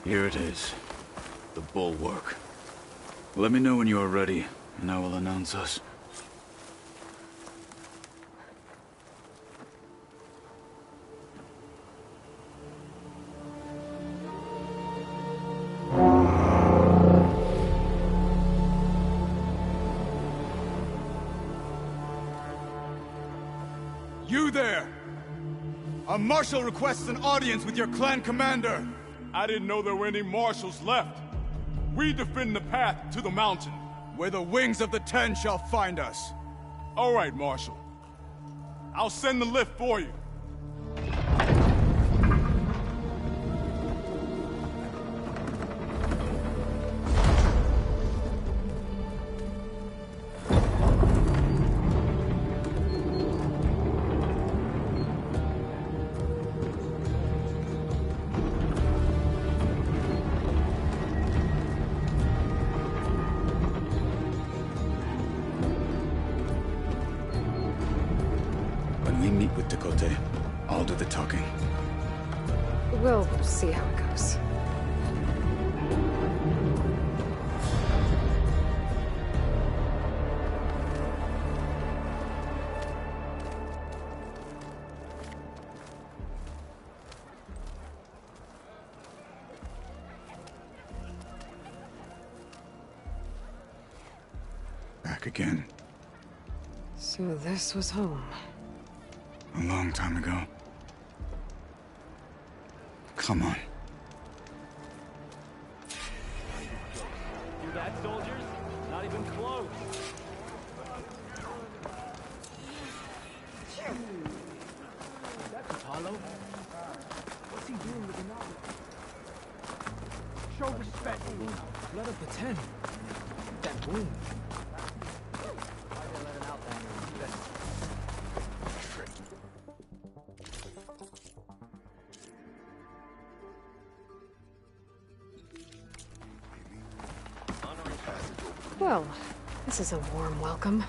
Here it is. The Bulwark. Let me know when you are ready, and I will announce us. You there! A marshal requests an audience with your clan commander! I didn't know there were any marshals left. We defend the path to the mountain. Where the wings of the Ten shall find us. All right, Marshal. I'll send the lift for you. When we meet with Tekotteh, I'll do the talking. We'll see how it goes. Back again. So this was home. A long time ago. Come on. You that, soldiers? Not even close. That's Apollo. What's he doing with the novel? Show respect. Blood of the Ten. That wound. Why they let an outlander do that? Well, this is a warm welcome.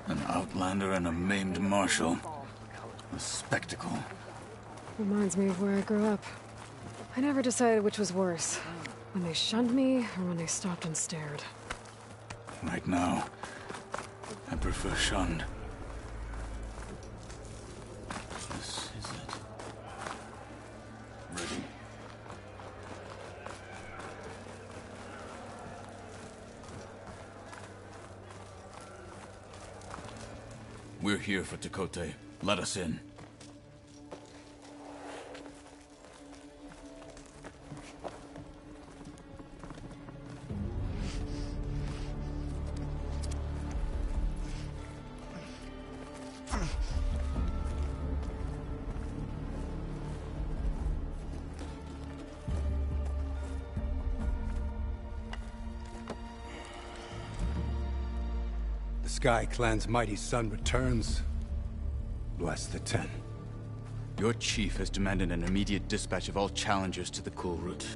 An outlander and a maimed marshal. A spectacle. Reminds me of where I grew up. I never decided which was worse. When they shunned me, or when they stopped and stared. Right now, I prefer shunned. This is it. Ready. We're here for Tekotteh. Let us in. Sky Clan's mighty son returns. Bless the Ten. Your chief has demanded an immediate dispatch of all challengers to the Cool Route.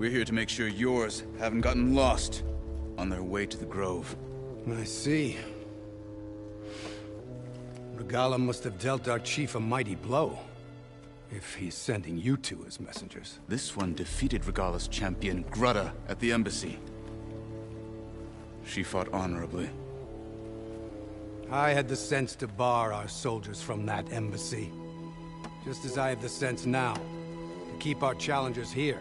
We're here to make sure yours haven't gotten lost on their way to the Grove. I see. Regala must have dealt our chief a mighty blow, if he's sending you two as messengers. This one defeated Regala's champion, Grudda, at the embassy. She fought honorably. I had the sense to bar our soldiers from that embassy. Just as I have the sense now, to keep our challengers here.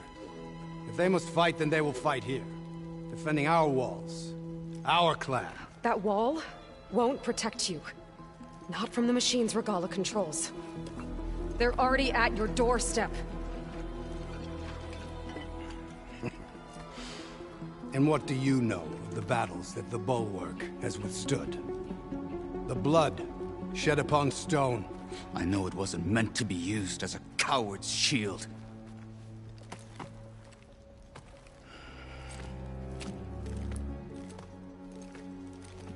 If they must fight, then they will fight here. Defending our walls. Our clan. That wall won't protect you. Not from the machines Regala controls. They're already at your doorstep. And what do you know of the battles that the Bulwark has withstood? The blood shed upon stone. I know it wasn't meant to be used as a coward's shield.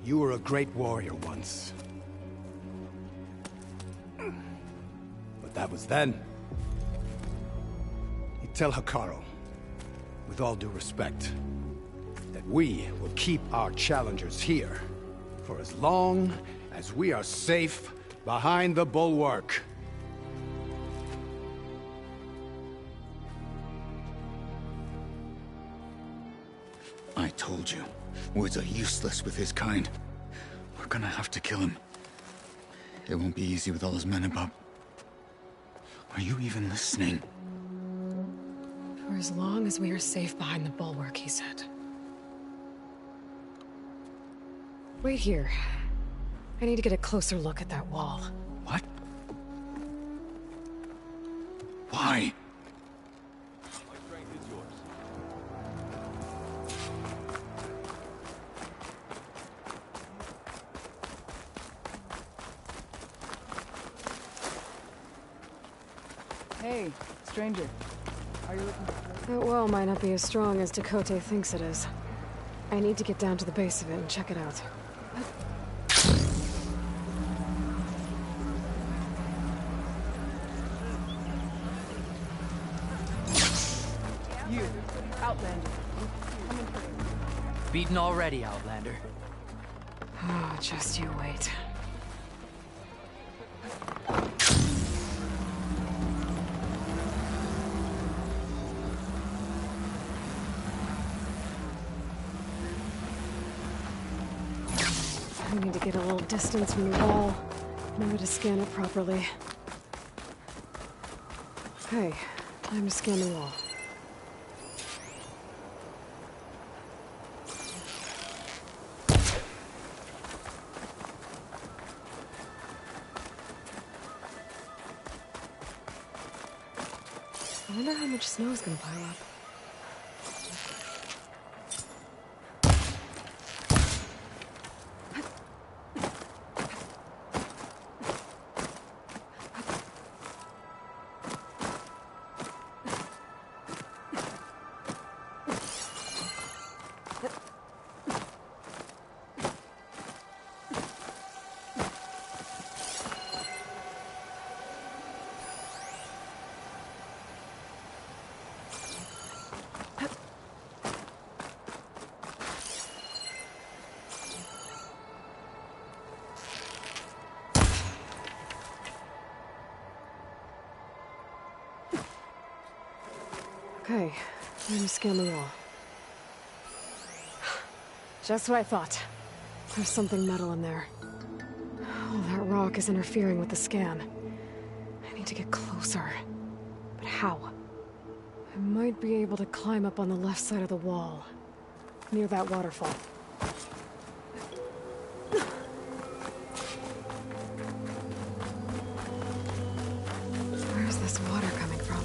You were a great warrior once. But that was then. You tell Hekarro, with all due respect, that we will keep our challengers here for as long as we are safe behind the Bulwark. I told you, words are useless with his kind. We're gonna have to kill him. It won't be easy with all his men about. Are you even listening? For as long as we are safe behind the Bulwark, he said. Wait here. I need to get a closer look at that wall. What? Why? My strength is yours. Hey, stranger. Are you looking for... That wall might not be as strong as Tekotteh thinks it is. I need to get down to the base of it and check it out. You, Outlander. Beaten already, Outlander. Oh, just you wait. I need to get a little distance from the wall. Know to scan it properly. Okay, time to scan the wall. I wonder how much snow is gonna pile up. Okay, time to scan the wall. Just what I thought. There's something metal in there. Oh, that rock is interfering with the scan. I need to get closer. But how? I might be able to climb up on the left side of the wall, near that waterfall. Where's this water coming from?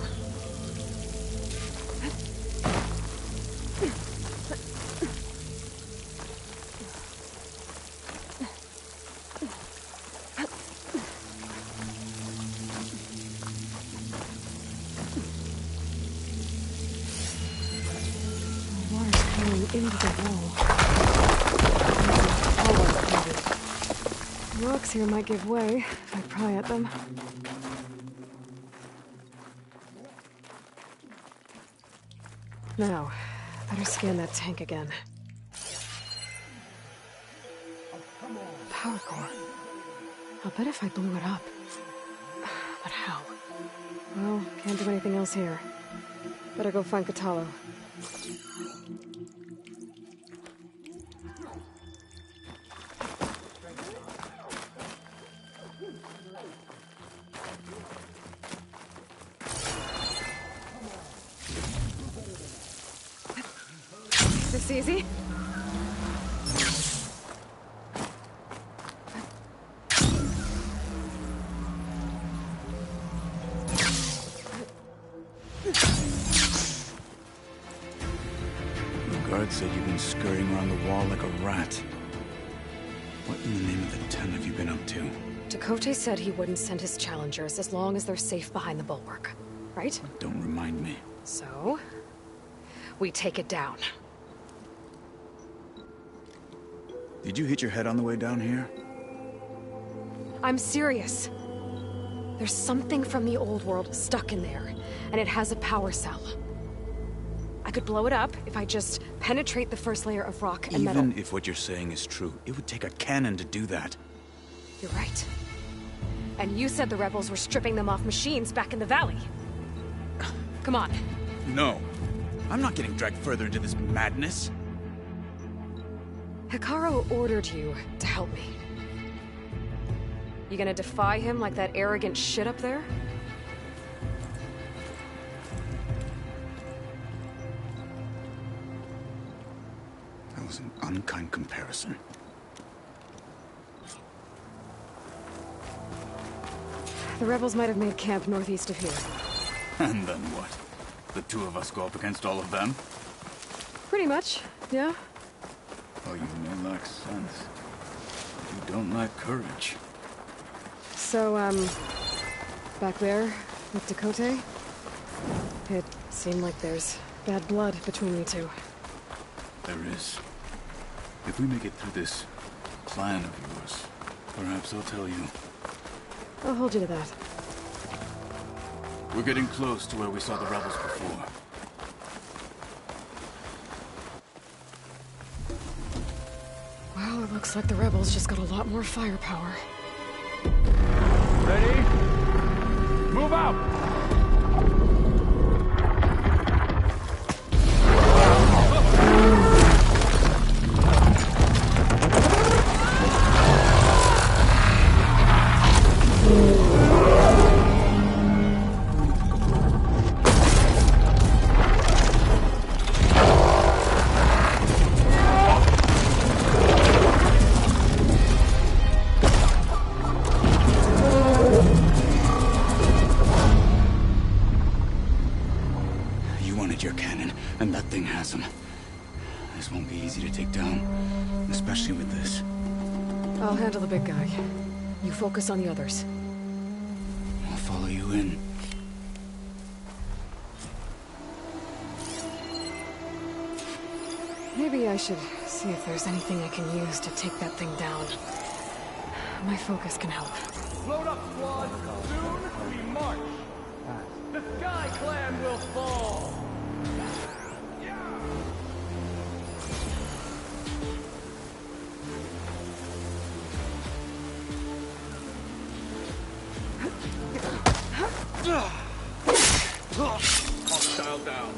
Into the wall. Rocks here might give way if I pry at them. Now, better scan that tank again. Power core. I'll bet if I blew it up. But how? Well, can't do anything else here. Better go find Kotallo. This easy? Guard said you've been scurrying around the wall like a rat. What in the name of the ten have you been up to? Tekotteh said he wouldn't send his challengers as long as they're safe behind the bulwark, right? Don't remind me. So, we take it down. Did you hit your head on the way down here? I'm serious. There's something from the old world stuck in there, and it has a power cell. I could blow it up if I just penetrate the first layer of rock and metal. Even if what you're saying is true, it would take a cannon to do that. You're right. And you said the rebels were stripping them off machines back in the valley. Come on. No. I'm not getting dragged further into this madness. Hekarro ordered you to help me. You gonna defy him like that arrogant shit up there? That was an unkind comparison. The rebels might have made camp northeast of here. And then what? The two of us go up against all of them? Pretty much, yeah. Oh, you may lack sense. But you don't lack courage. So, back there, with Tekotteh, it seemed like there's bad blood between you two. There is. If we make it through this plan of yours, perhaps I'll tell you. I'll hold you to that. We're getting close to where we saw the rebels before. Well, it looks like the rebels just got a lot more firepower. Ready? Move out! Your cannon, and that thing has him. This won't be easy to take down, especially with this. I'll handle the big guy. You focus on the others. I'll follow you in. Maybe I should see if there's anything I can use to take that thing down. My focus can help. Load up, squad! Soon we march! The Sky Clan will fall! Hostile down.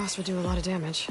blast would do a lot of damage.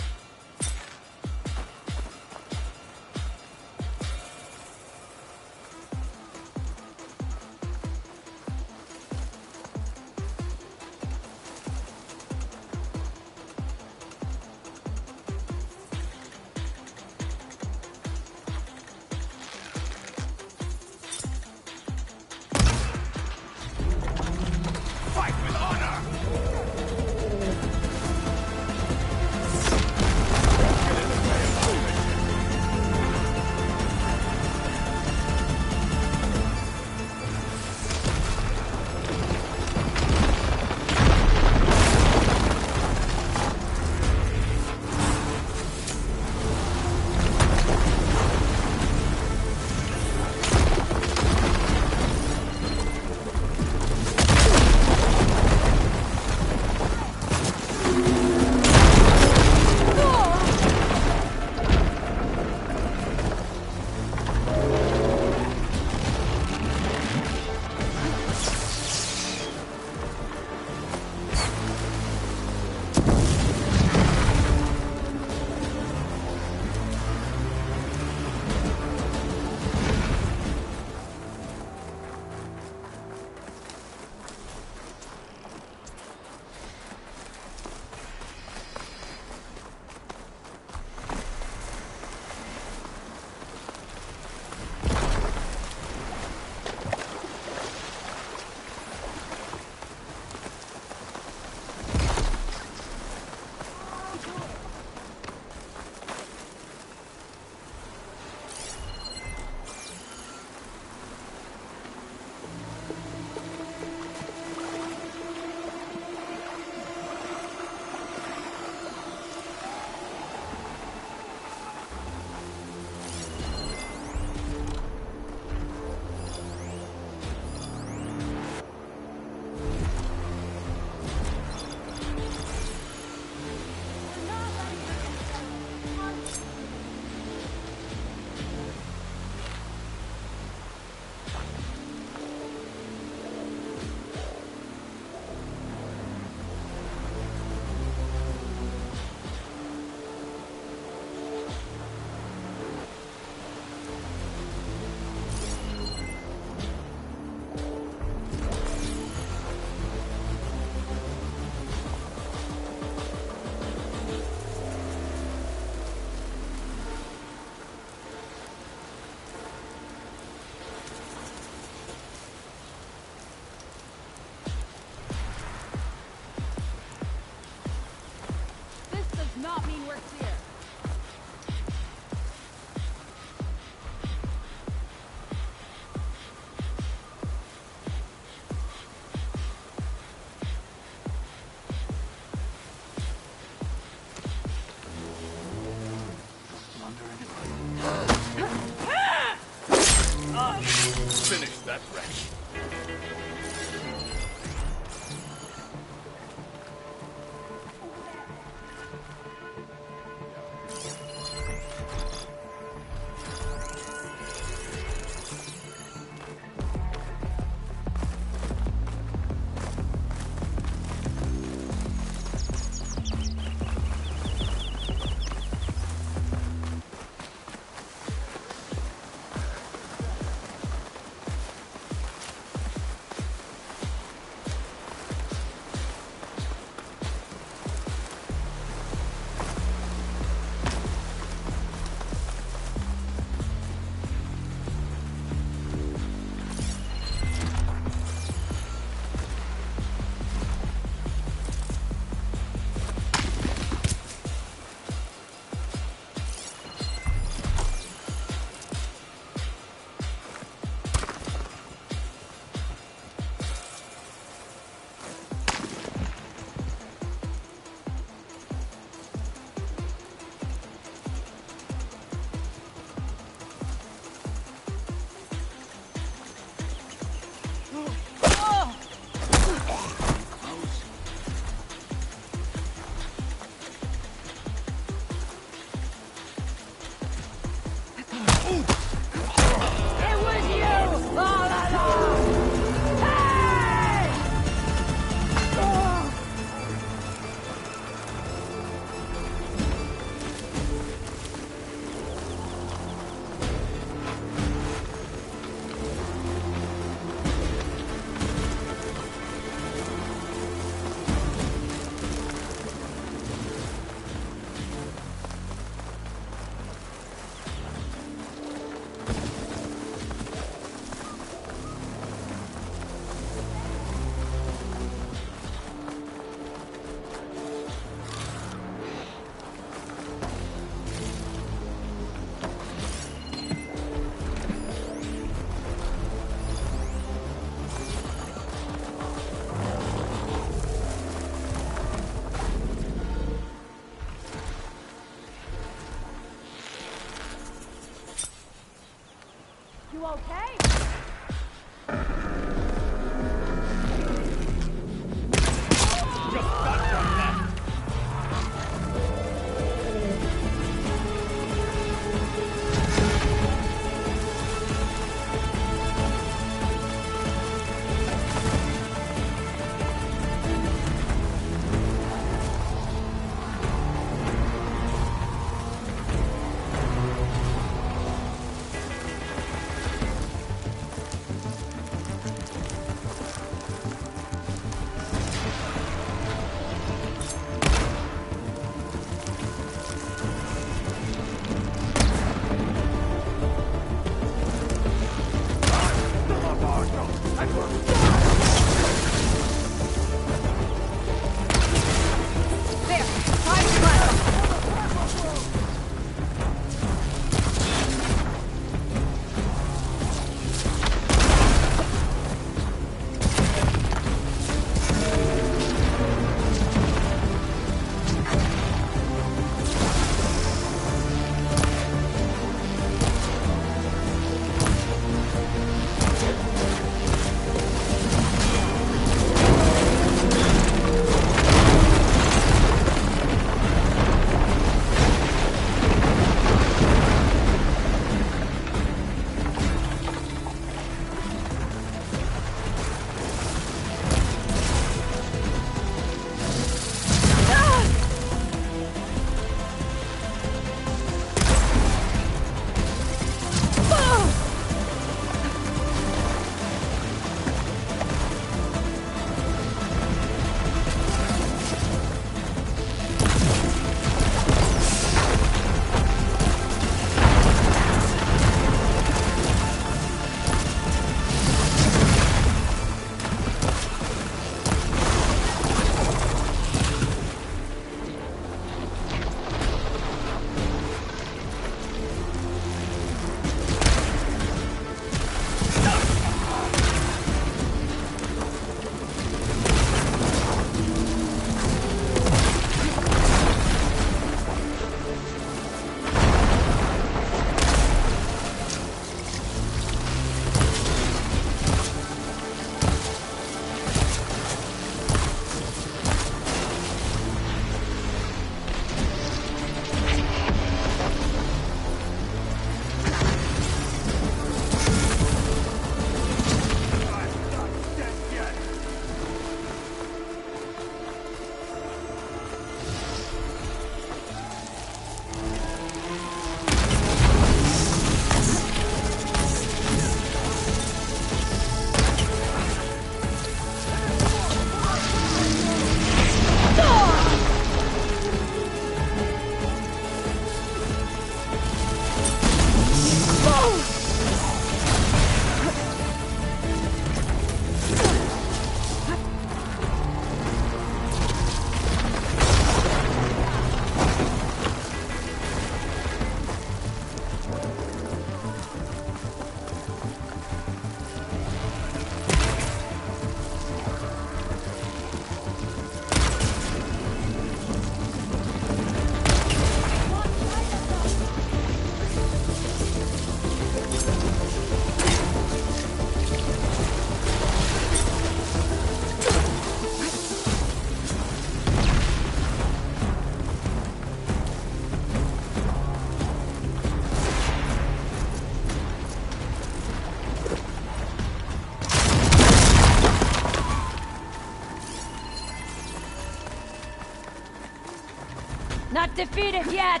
Not defeated yet!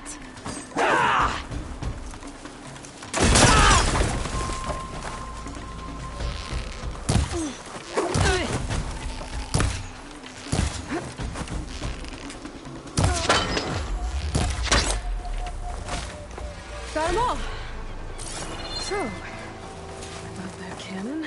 Got them all. So, about that cannon.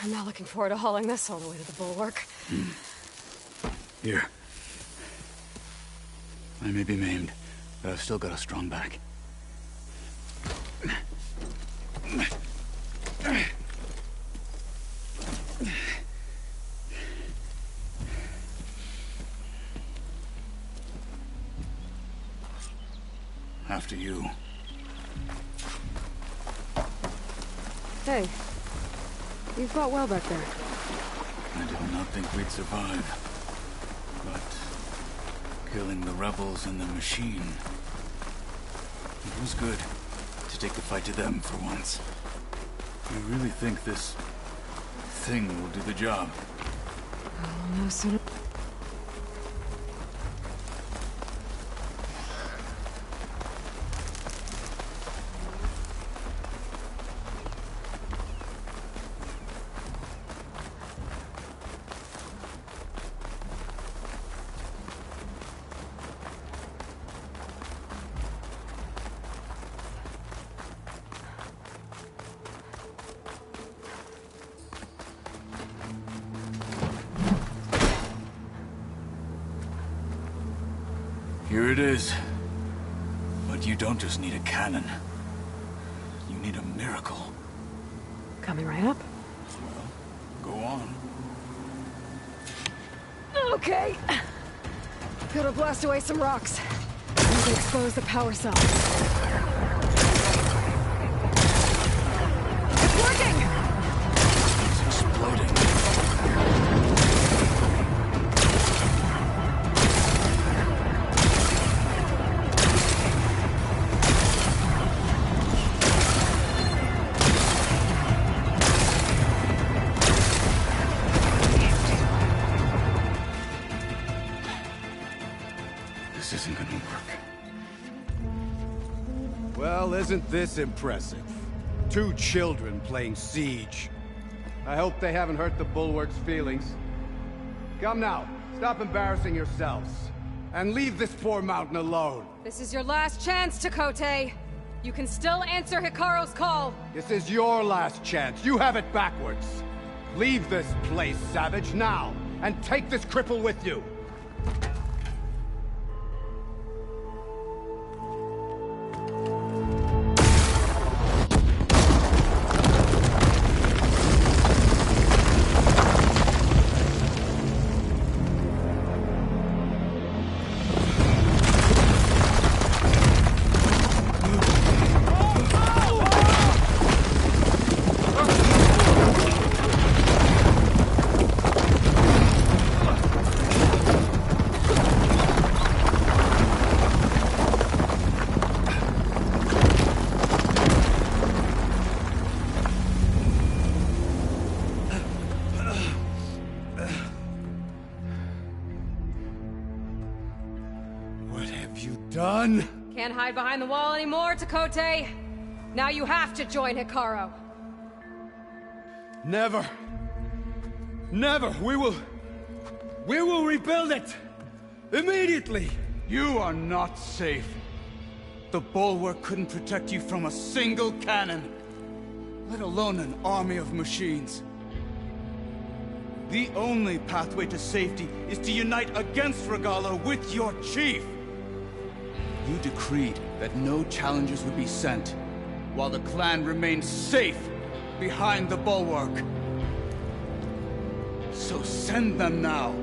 I'm not looking forward to hauling this all the way to the bulwark. Here. I may be maimed, but I've still got a strong back. After you. Hey, you fought well back there. I did not think we'd survive. But killing the rebels and the machine, it was good to take the fight to them for once. You really think this thing will do the job? Oh, no sooner. Here it is. But you don't just need a cannon. You need a miracle. Coming right up. Well, go on. Okay. Gotta blast away some rocks. Need to expose the power cell. It's working! It's exploding. This isn't gonna work. Well, isn't this impressive? 2 children playing siege. I hope they haven't hurt the Bulwark's feelings. Come now, stop embarrassing yourselves. And leave this poor mountain alone. This is your last chance, Tekotteh. You can still answer Hikaru's call. This is your last chance. You have it backwards. Leave this place, Savage, now. And take this cripple with you. Done? Can't hide behind the wall anymore, Tekotteh. Now you have to join Hikaru. Never. Never. We will rebuild it. Immediately. You are not safe. The Bulwark couldn't protect you from a single cannon, let alone an army of machines. The only pathway to safety is to unite against Regalla with your chief. You decreed that no challengers would be sent, while the clan remained safe behind the Bulwark. So send them now.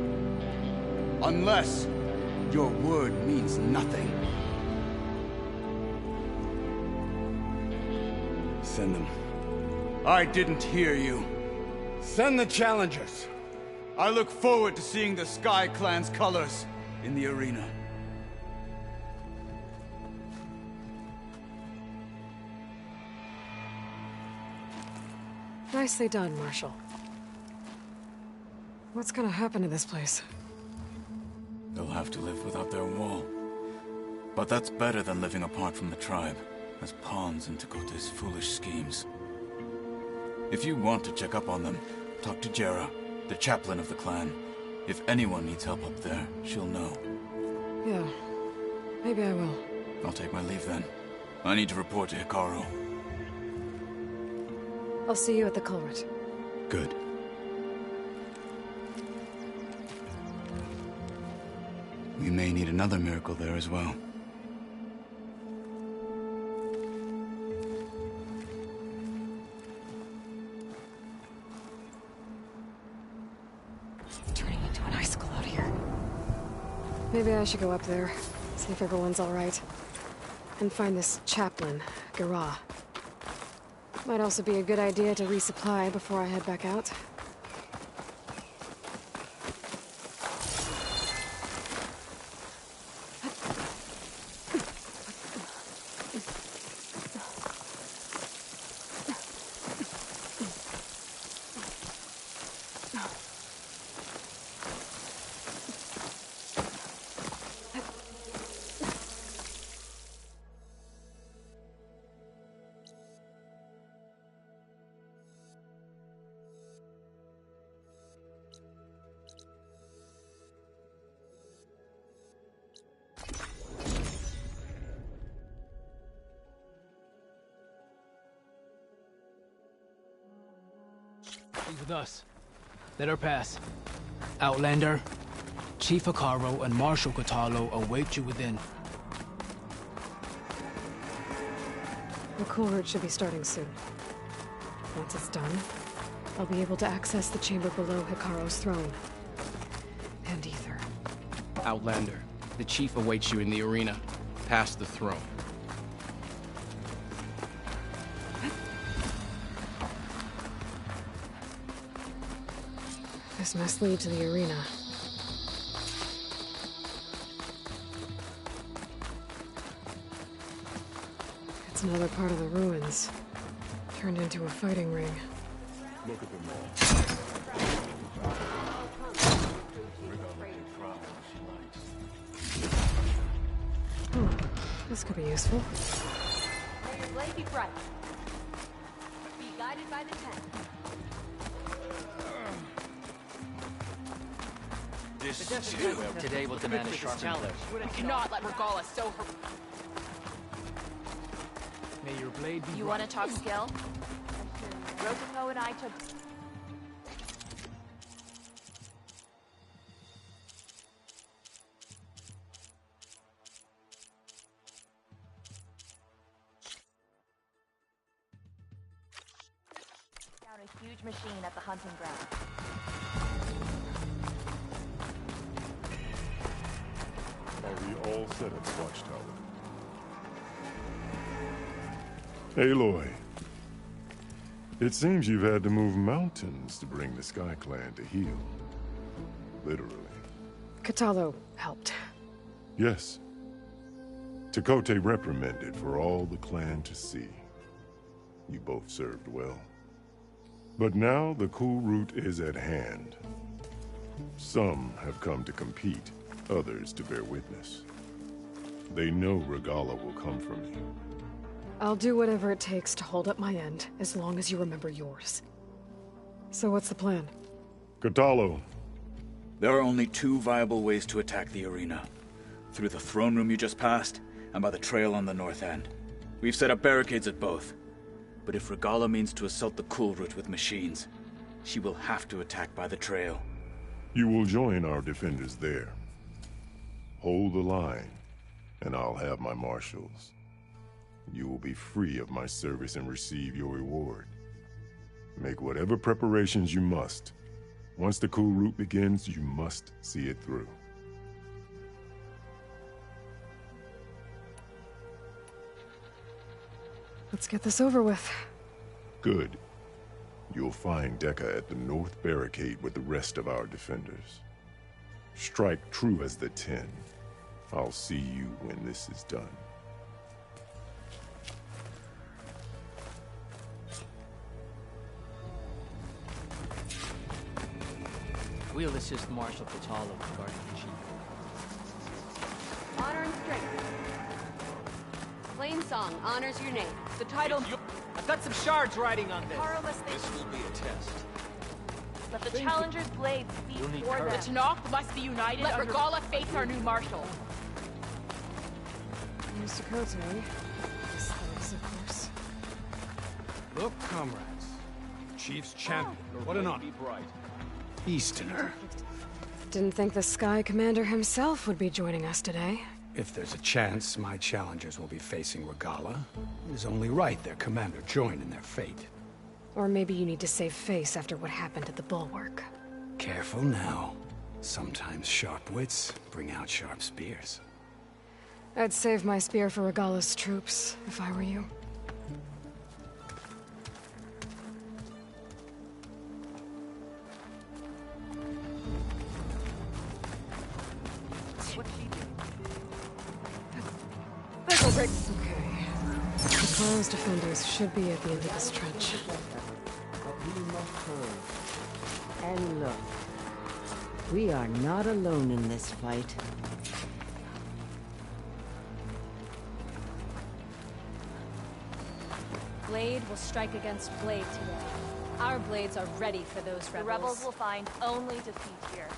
Unless your word means nothing. Send them. I didn't hear you. Send the challengers. I look forward to seeing the Sky Clan's colors in the arena. Nicely done, Marshal. What's gonna happen to this place? They'll have to live without their wall. But that's better than living apart from the tribe, as pawns in Tekote's foolish schemes. If you want to check up on them, talk to Jera, the chaplain of the clan. If anyone needs help up there, she'll know. Yeah, maybe I will. I'll take my leave then. I need to report to Hekarro. I'll see you at the culvert. Good. We may need another miracle there as well. Turning into an icicle out here. Maybe I should go up there, see if everyone's all right. And find this chaplain, Garah. Might also be a good idea to resupply before I head back out. She's with us. Let her pass. Outlander, Chief Hekarro and Marshal Kotallo await you within. The cool route should be starting soon. Once it's done, I'll be able to access the chamber below Hekarro's throne. And Ether. Outlander, the chief awaits you in the arena, past the throne. This must lead to the arena. It's another part of the ruins, turned into a fighting ring. Look at them all. This could be useful. May your blade be bright. Be guided by the tent. Today will demand a sharp challenge. We cannot let Regalla so her. May your blade be You bright. want to talk skill? Rokuko and I took. Down a huge machine at the hunting ground. Are we all set at the watchtower? Aloy. It seems you've had to move mountains to bring the Sky Clan to heel. Literally. Kotallo helped. Yes. Tekote reprimanded for all the clan to see. You both served well. But now the cool route is at hand. Some have come to compete, others to bear witness. They know Regalla will come from you. I'll do whatever it takes to hold up my end, as long as you remember yours. So what's the plan? Kotallo. There are only two viable ways to attack the arena. Through the throne room you just passed, and by the trail on the north end. We've set up barricades at both. But if Regalla means to assault the cool route with machines, she will have to attack by the trail. You will join our defenders there. Hold the line, and I'll have my marshals. You will be free of my service and receive your reward. Make whatever preparations you must. Once the cool route begins, you must see it through. Let's get this over with. Good. You'll find Dekka at the north barricade with the rest of our defenders. Strike true as the 10. I'll see you when this is done. We'll assist Marshal Kotallo guarding the chief. Honor and strength. Plain song honors your name. The title... I've got some shards riding on this. This will be a test. Let the Challenger's blades speak You'll need for them. courage. The Tenakth must be united. Let Regalla face our new marshal. Mr. Kote. Slaves, of course. Look, comrades. Chief's champion. What an honor. Easterner. Didn't think the Sky Commander himself would be joining us today. If there's a chance my challengers will be facing Regalla, it is only right their commander join in their fate. Or maybe you need to save face after what happened at the Bulwark. Careful now. Sometimes sharp wits bring out sharp spears. I'd save my spear for Regalla's troops, if I were you. Okay. Kotallo's defenders should be at the end of this trench. But we must hold. And look, we are not alone in this fight. Blade will strike against blade today. Our blades are ready for those rebels. The rebels will find only defeat here.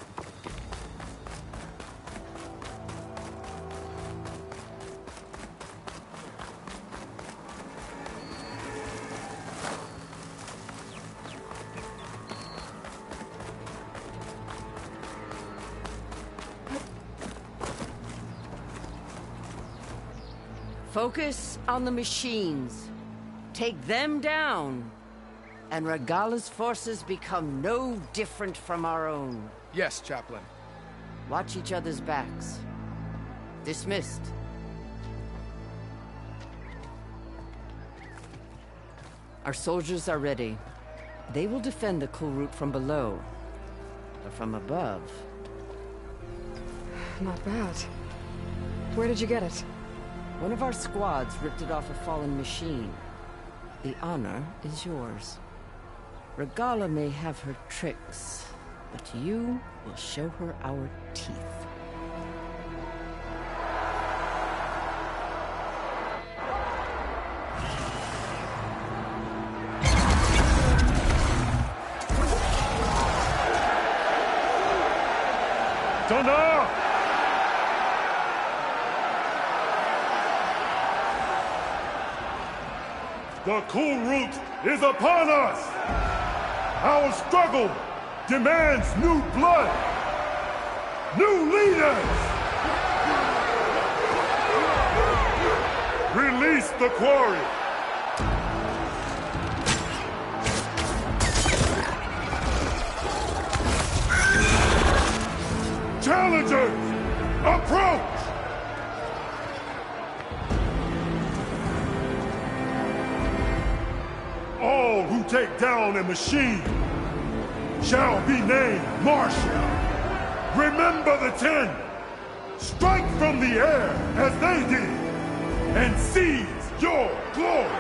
Focus on the machines. Take them down, and Regalla's forces become no different from our own. Yes, Chaplain. Watch each other's backs. Dismissed. Our soldiers are ready. They will defend the Kulrut from below. But from above... Not bad. Where did you get it? One of our squads ripped it off a fallen machine. The honor is yours. Regalla may have her tricks, but you will show her our teeth. Donna! The Kulrut is upon us! Our struggle demands new blood! New leaders! Release the quarry! Challengers, approach! All who take down a machine shall be named Marshal. Remember the 10. Strike from the air as they did, and seize your glory.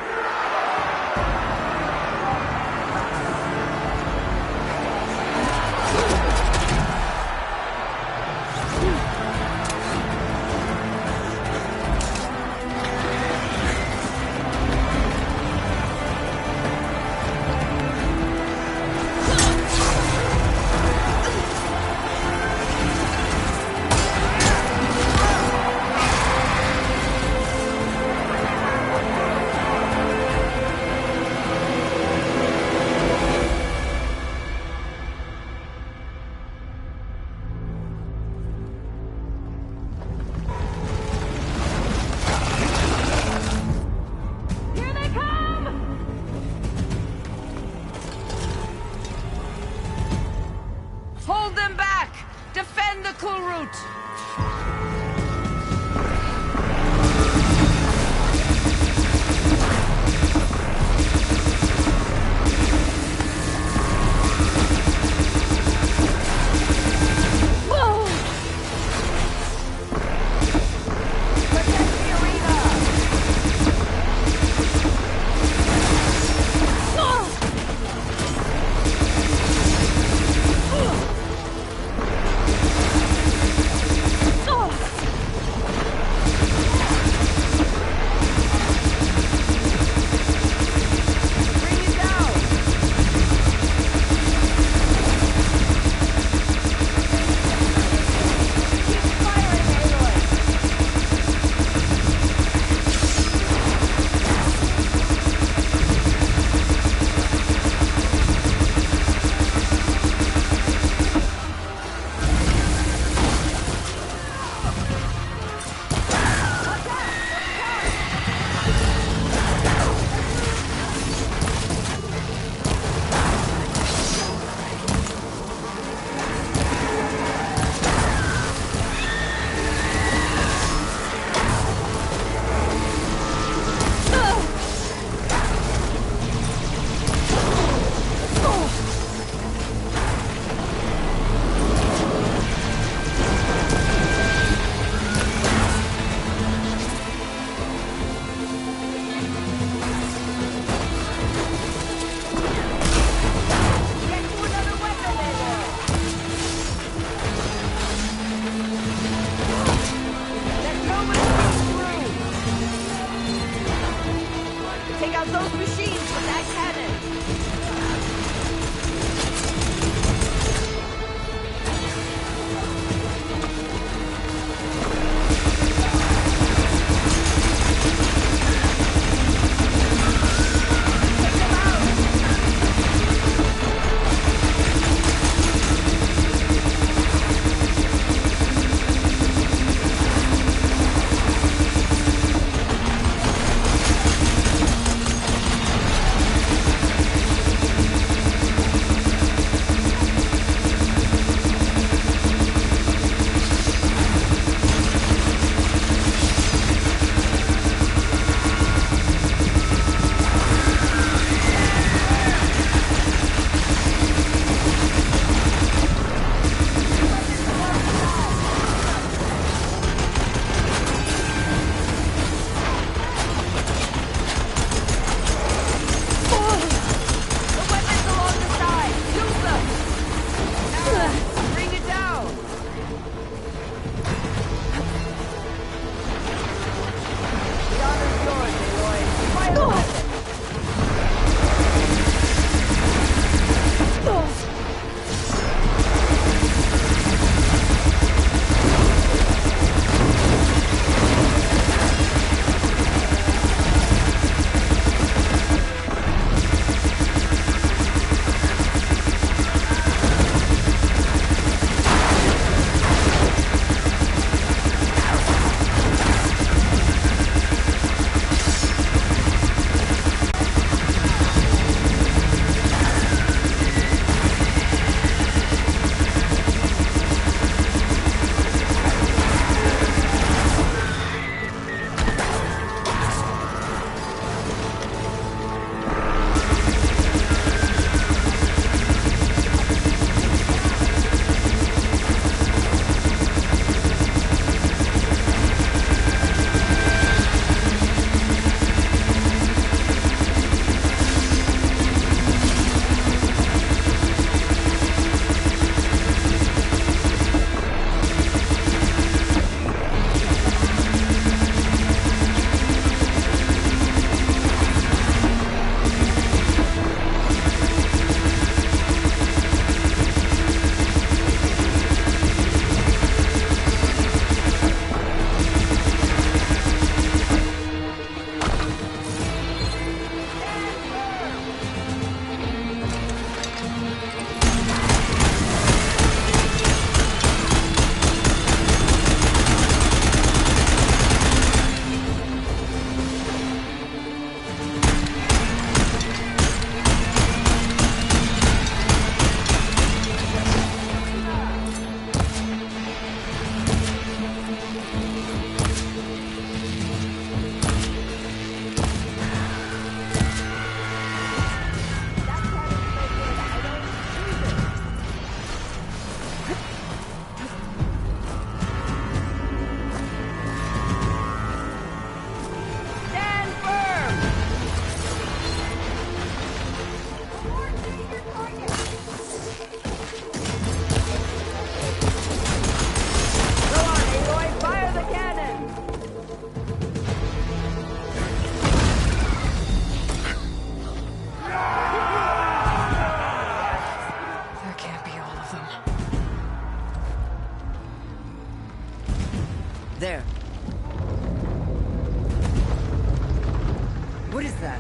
that?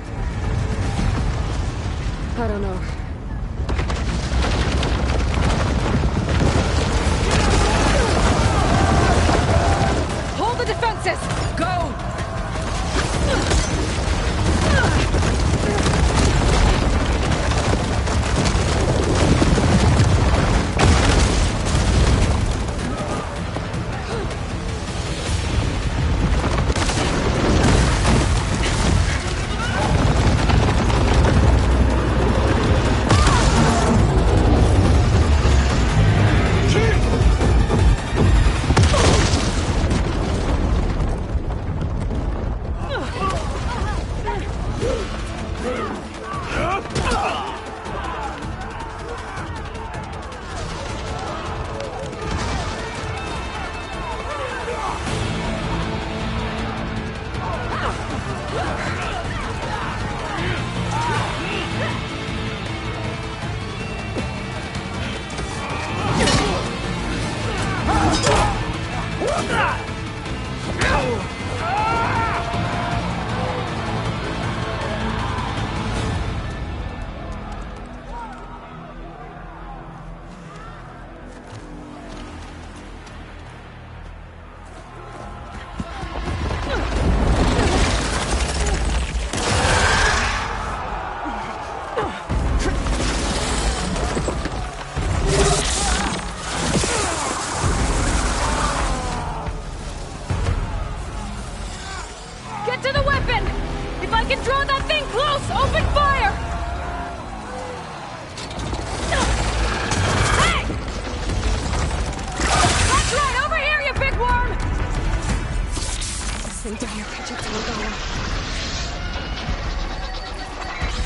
I don't know. Hold the defenses! Go!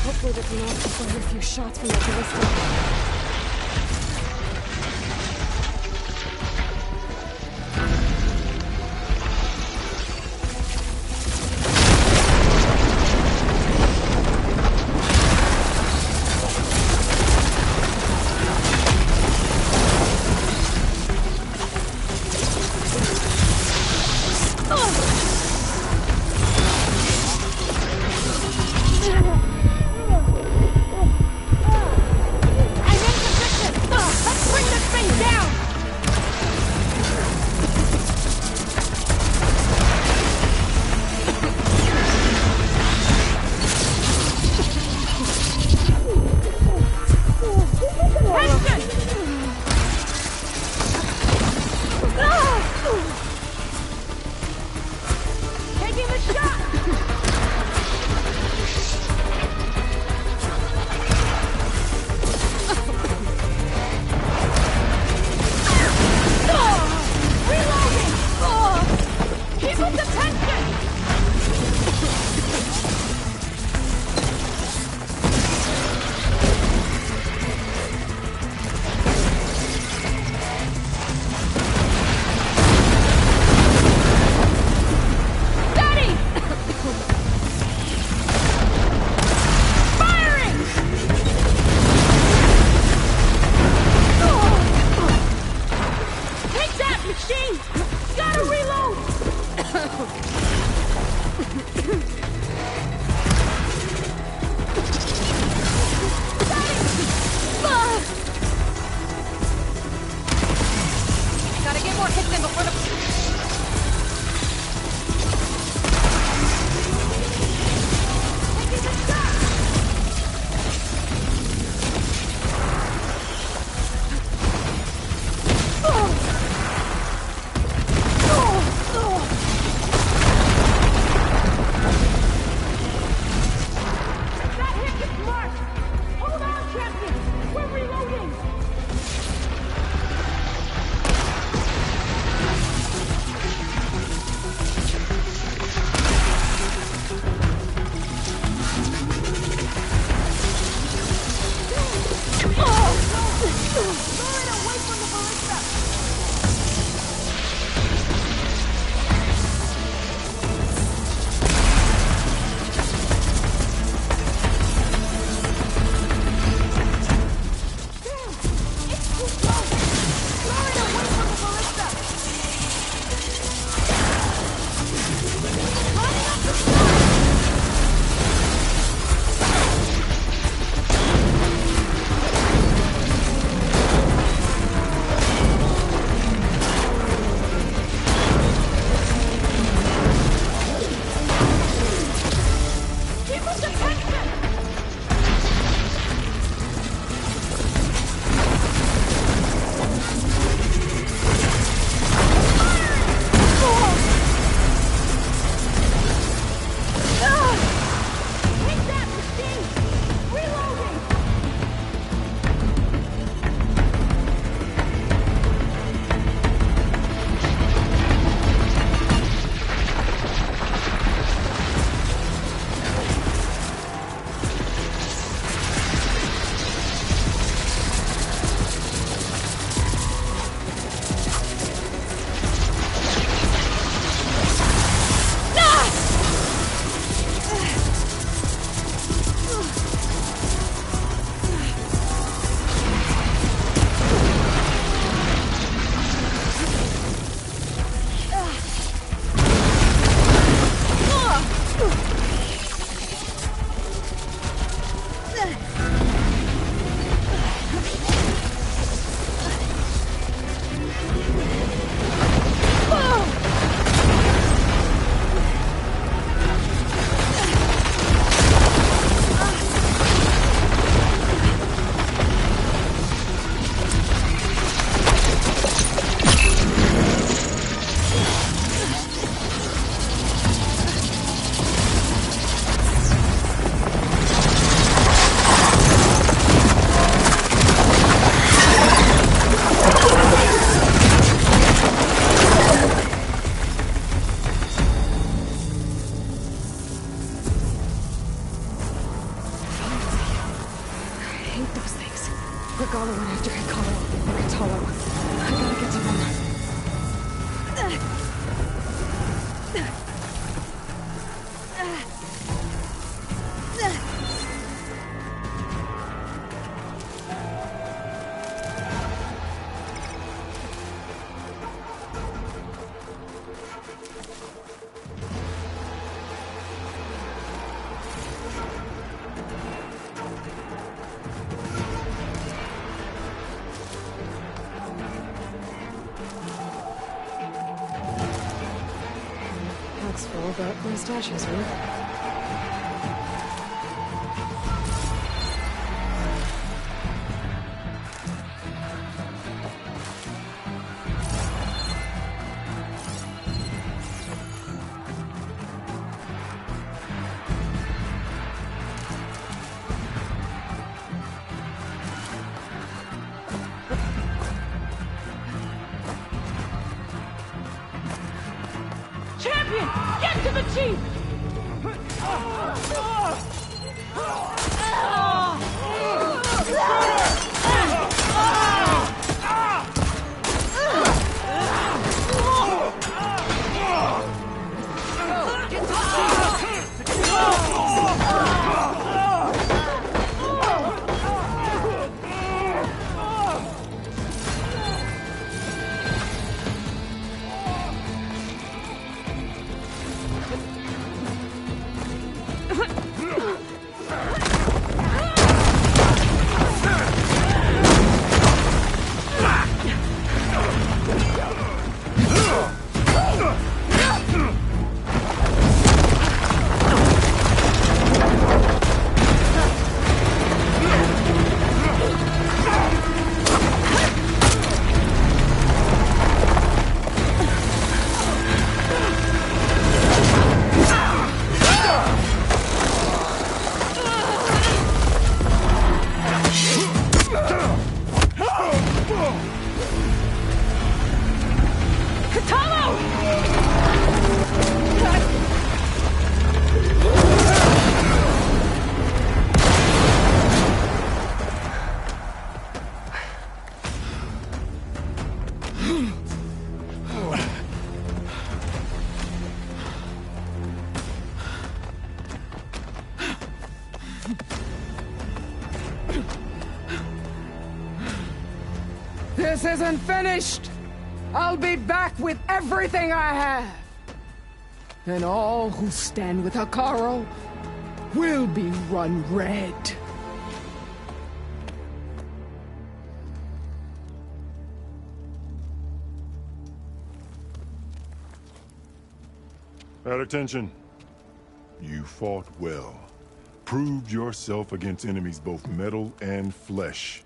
Hopefully they can also fire a few shots from that ballista. I'm in Regala went after Hikaru or Katalo. I gotta get to them. Pack's full, but my stash has room. Champion! Get to the chief! This isn't finished! I'll be back with everything I have! And all who stand with Hekarro will be run red. At attention. You fought well. Proved yourself against enemies both metal and flesh.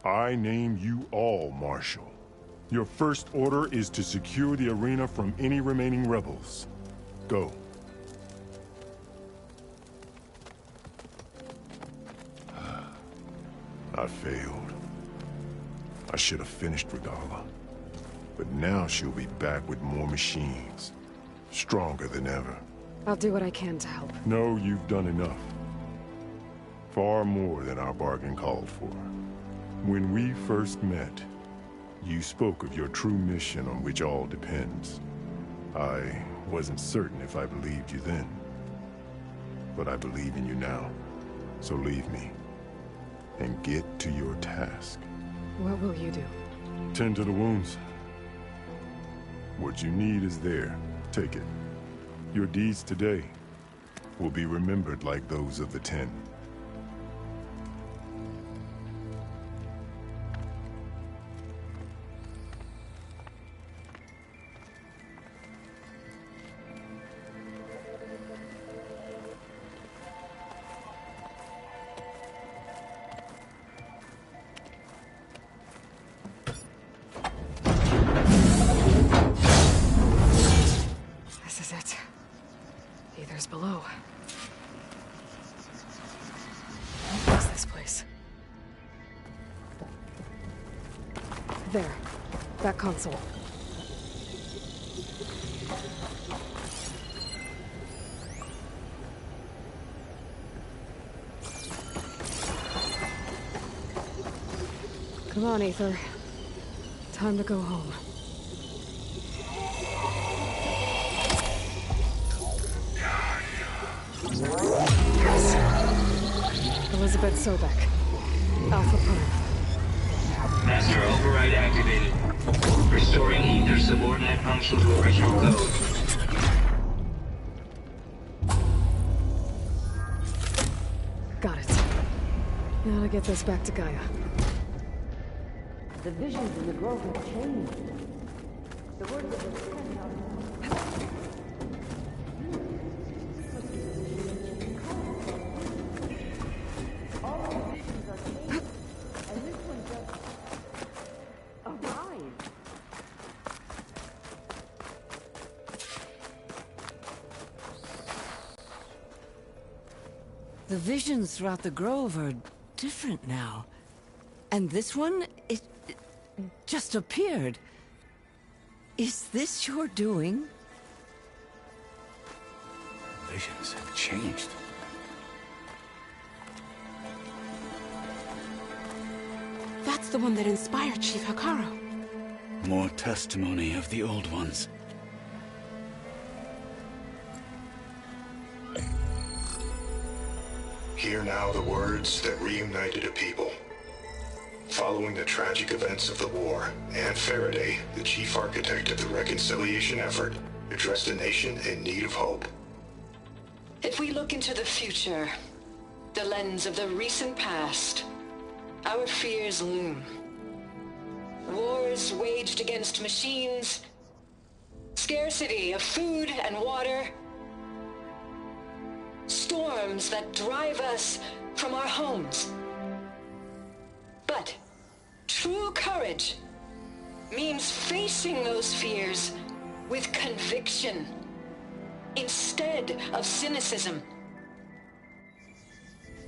I name you all Marshal. Your first order is to secure the arena from any remaining rebels. Go. I failed. I should have finished Regala. But now she'll be back with more machines. Stronger than ever. I'll do what I can to help. No, you've done enough. Far more than our bargain called for. When we first met, you spoke of your true mission on which all depends. I wasn't certain if I believed you then. But I believe in you now. So leave me. And get to your task. What will you do? Tend to the wounds. What you need is there. Take it. Your deeds today will be remembered like those of the 10. Below. What's this place? There. That console. Come on, Aether. Time to go home. Elizabeth Sobek. Alpha Prime. Master override activated. Restoring Aether subordinate function to original code. Got it. Now to get this back to Gaia. The visions in the grove have changed. The words of the Sen all the visions are changed, and this one just arrived. The visions throughout the grove are different now. And this one, it just appeared. Is this your doing? Visions have changed. That's the one that inspired Chief Hekarro. More testimony of the old ones. Hear now the words that reunited a people. Following the tragic events of the war, Anne Faraday, the chief architect of the reconciliation effort, addressed a nation in need of hope. If we look into the future, the lens of the recent past, our fears loom. Wars waged against machines, scarcity of food and water, storms that drive us from our homes. But true courage means facing those fears with conviction instead of cynicism.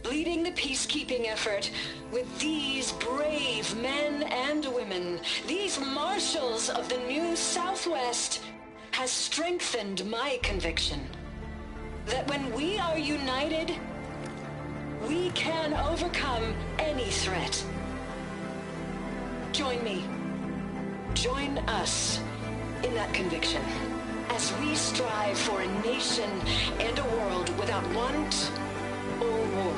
Leading the peacekeeping effort with these brave men and women, these marshals of the new Southwest, has strengthened my conviction that when we are united, we can overcome any threat. Join me. Join us in that conviction as we strive for a nation and a world without want or war.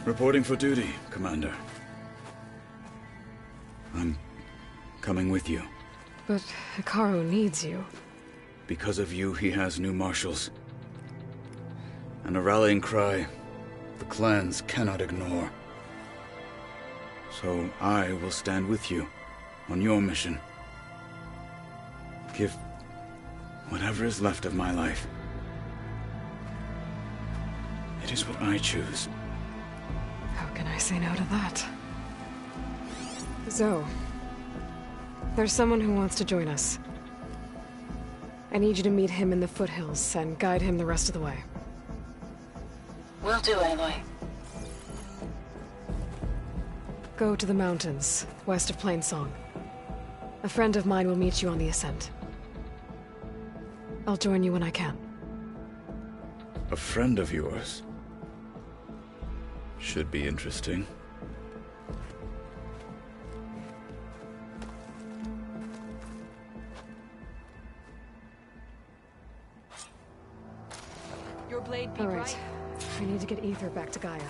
Reporting for duty, Commander. I'm coming with you. But Hekarro needs you. Because of you, he has new marshals. And a rallying cry the clans cannot ignore. So I will stand with you on your mission. Give whatever is left of my life. It is what I choose. How can I say no to that? Zoe, there's someone who wants to join us. I need you to meet him in the foothills and guide him the rest of the way. Will do, Aloy. Go to the mountains, west of Plainsong. A friend of mine will meet you on the ascent. I'll join you when I can. A friend of yours? Should be interesting. Your blade be All right. bright. I need to get Aether back to Gaia.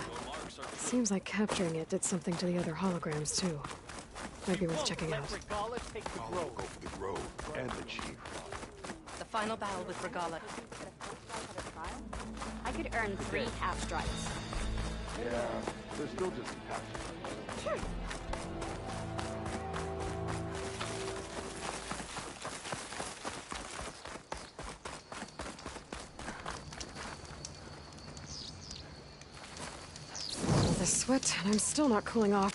Seems like capturing it did something to the other holograms, too. Might be worth checking out. Go for the grove and the chief. The final battle with Regalla. I could earn 3 half strikes. Yeah, there's still just half. Sure. sweat, and I'm still not cooling off.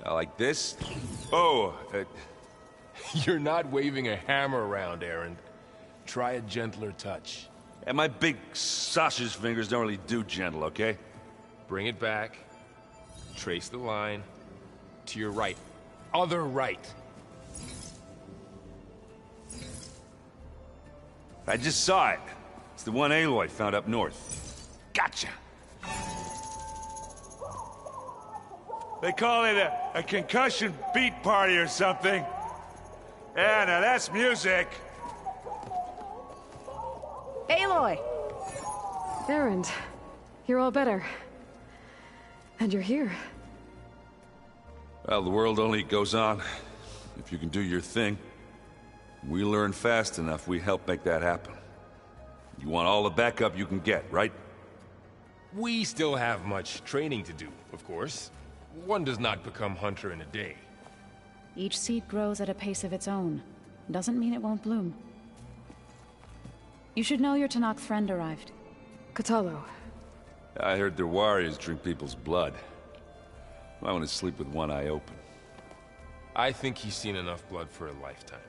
Like this? Oh, you're not waving a hammer around, Erend. Try a gentler touch. And my big sausage fingers don't really do gentle, okay? Bring it back. Trace the line. To your right. Other right. I just saw it. It's the one Aloy found up north. Gotcha! They call it a concussion beat party or something. Yeah, now that's music. Aloy! Erend, you're all better. And you're here. Well, the world only goes on if you can do your thing. We learn fast enough, we help make that happen. You want all the backup you can get, right? We still have much training to do, of course. One does not become hunter in a day. Each seed grows at a pace of its own. Doesn't mean it won't bloom. You should know your Tenakth friend arrived. Kotallo. I heard their warriors drink people's blood. I want to sleep with one eye open. I think he's seen enough blood for a lifetime.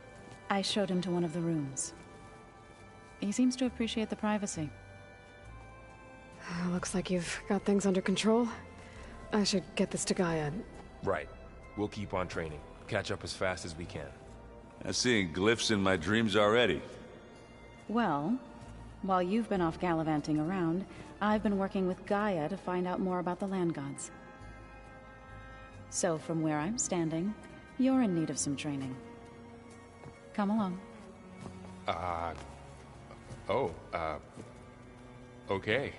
I showed him to one of the rooms. He seems to appreciate the privacy. Looks like you've got things under control. I should get this to Gaia. Right. We'll keep on training. Catch up as fast as we can. I'm seeing glyphs in my dreams already. Well, while you've been off gallivanting around, I've been working with Gaia to find out more about the land gods. So from where I'm standing, you're in need of some training. Come along. Okay.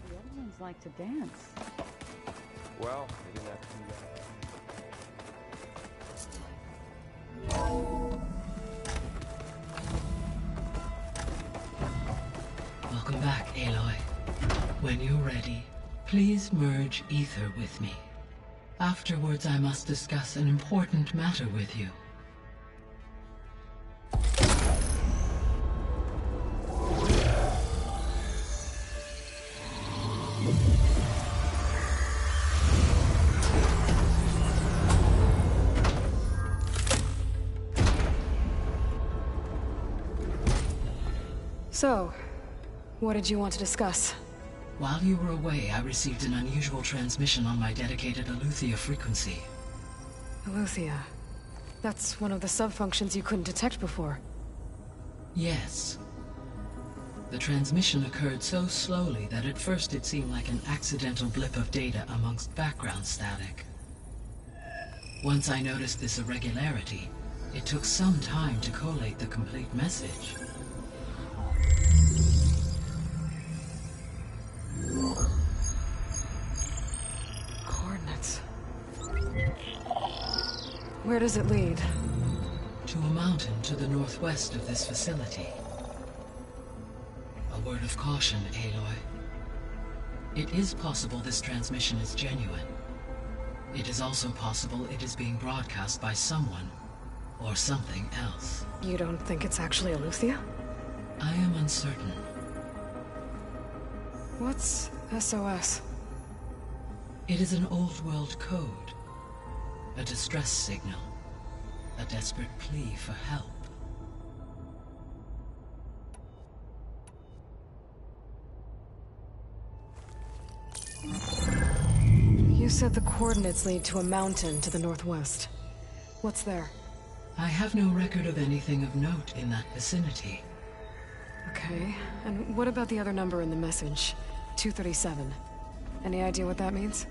The other ones like to dance. Well, they didn't have to do that. Welcome back, Aloy. When you're ready, please merge ether with me. Afterwards, I must discuss an important matter with you. So, what did you want to discuss? While you were away, I received an unusual transmission on my dedicated Eleuthia frequency. Eleuthia. That's one of the sub-functions you couldn't detect before. Yes. The transmission occurred so slowly that at first it seemed like an accidental blip of data amongst background static. Once I noticed this irregularity, it took some time to collate the complete message. Coordinates. Where does it lead? To a mountain to the northwest of this facility. A word of caution, Aloy. It is possible this transmission is genuine. It is also possible it is being broadcast by someone or something else. You don't think it's actually Eleuthia? I am uncertain. What's SOS? It is an old-world code. A distress signal. A desperate plea for help. You said the coordinates lead to a mountain to the northwest. What's there? I have no record of anything of note in that vicinity. Okay, and what about the other number in the message? 237. Any idea what that means?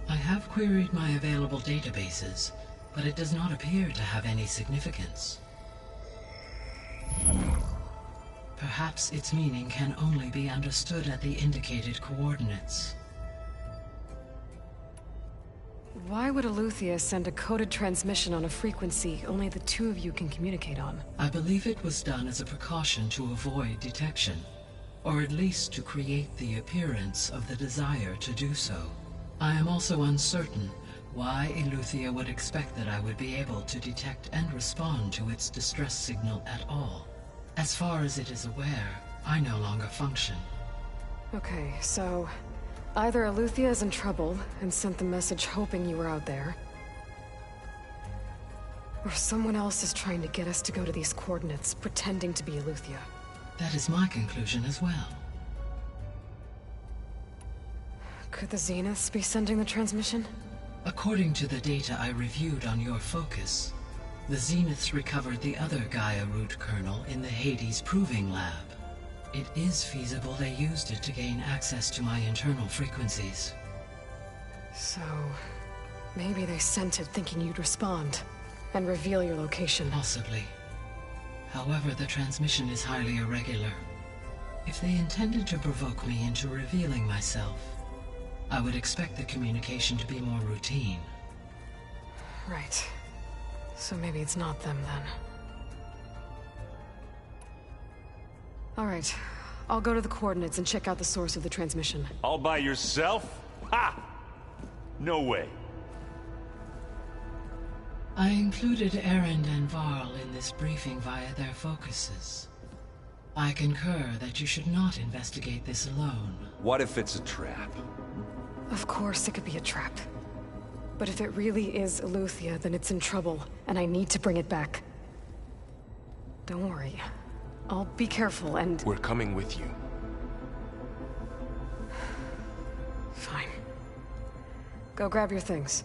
I have queried my available databases, but it does not appear to have any significance. Perhaps its meaning can only be understood at the indicated coordinates. Why would Eleuthia send a coded transmission on a frequency only the two of you can communicate on? I believe it was done as a precaution to avoid detection, or at least to create the appearance of the desire to do so. I am also uncertain why Eleuthia would expect that I would be able to detect and respond to its distress signal at all. As far as it is aware, I no longer function. Okay, so either Eleuthia is in trouble and sent the message hoping you were out there, or someone else is trying to get us to go to these coordinates, pretending to be Eleuthia. That is my conclusion as well. Could the Zeniths be sending the transmission? According to the data I reviewed on your focus, the Zeniths recovered the other Gaia root kernel in the Hades Proving Lab. It is feasible they used it to gain access to my internal frequencies. So, maybe they sent it thinking you'd respond, and reveal your location. Possibly. However, the transmission is highly irregular. If they intended to provoke me into revealing myself, I would expect the communication to be more routine. Right. So maybe it's not them then. Alright, I'll go to the coordinates and check out the source of the transmission. All by yourself? Ha! No way. I included Erend and Varl in this briefing via their focuses. I concur that you should not investigate this alone. What if it's a trap? Of course it could be a trap. But if it really is Eleuthia, then it's in trouble, and I need to bring it back. Don't worry. I'll be careful and... We're coming with you. Fine. Go grab your things.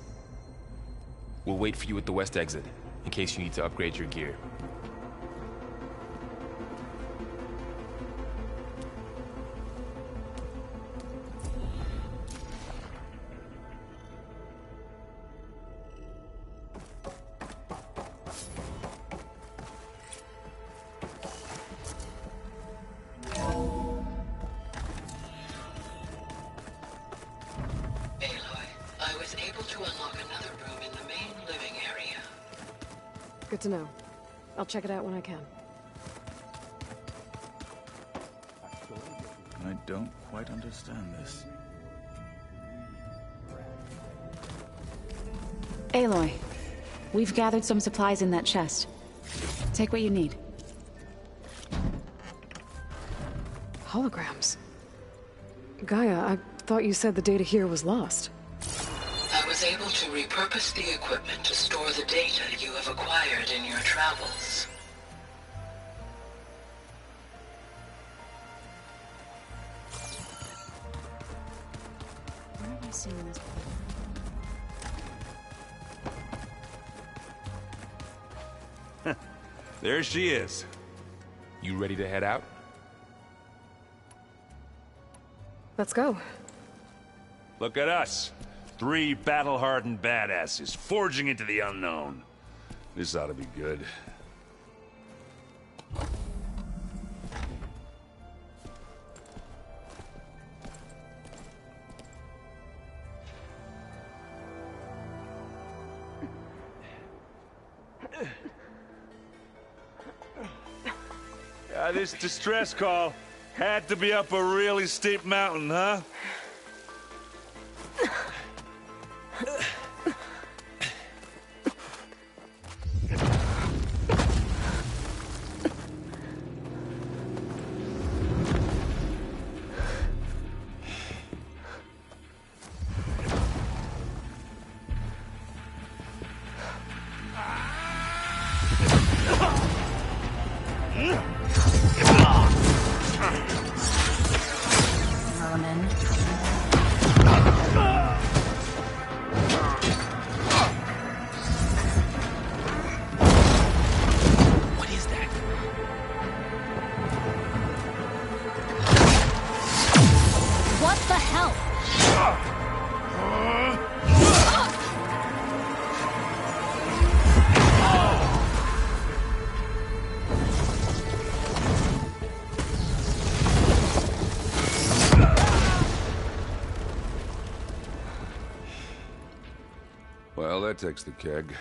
We'll wait for you at the west exit, in case you need to upgrade your gear. Good to know. I'll check it out when I can. I don't quite understand this. Aloy, we've gathered some supplies in that chest. Take what you need. Holograms. Gaia, I thought you said the data here was lost. I was able to repurpose the equipment to store the data you have acquired in your travels. Where have I seen this before? There she is. You ready to head out? Let's go. Look at us. 3 battle-hardened badasses forging into the unknown. This ought to be good. This distress call had to be up a really steep mountain, huh? that takes the keg.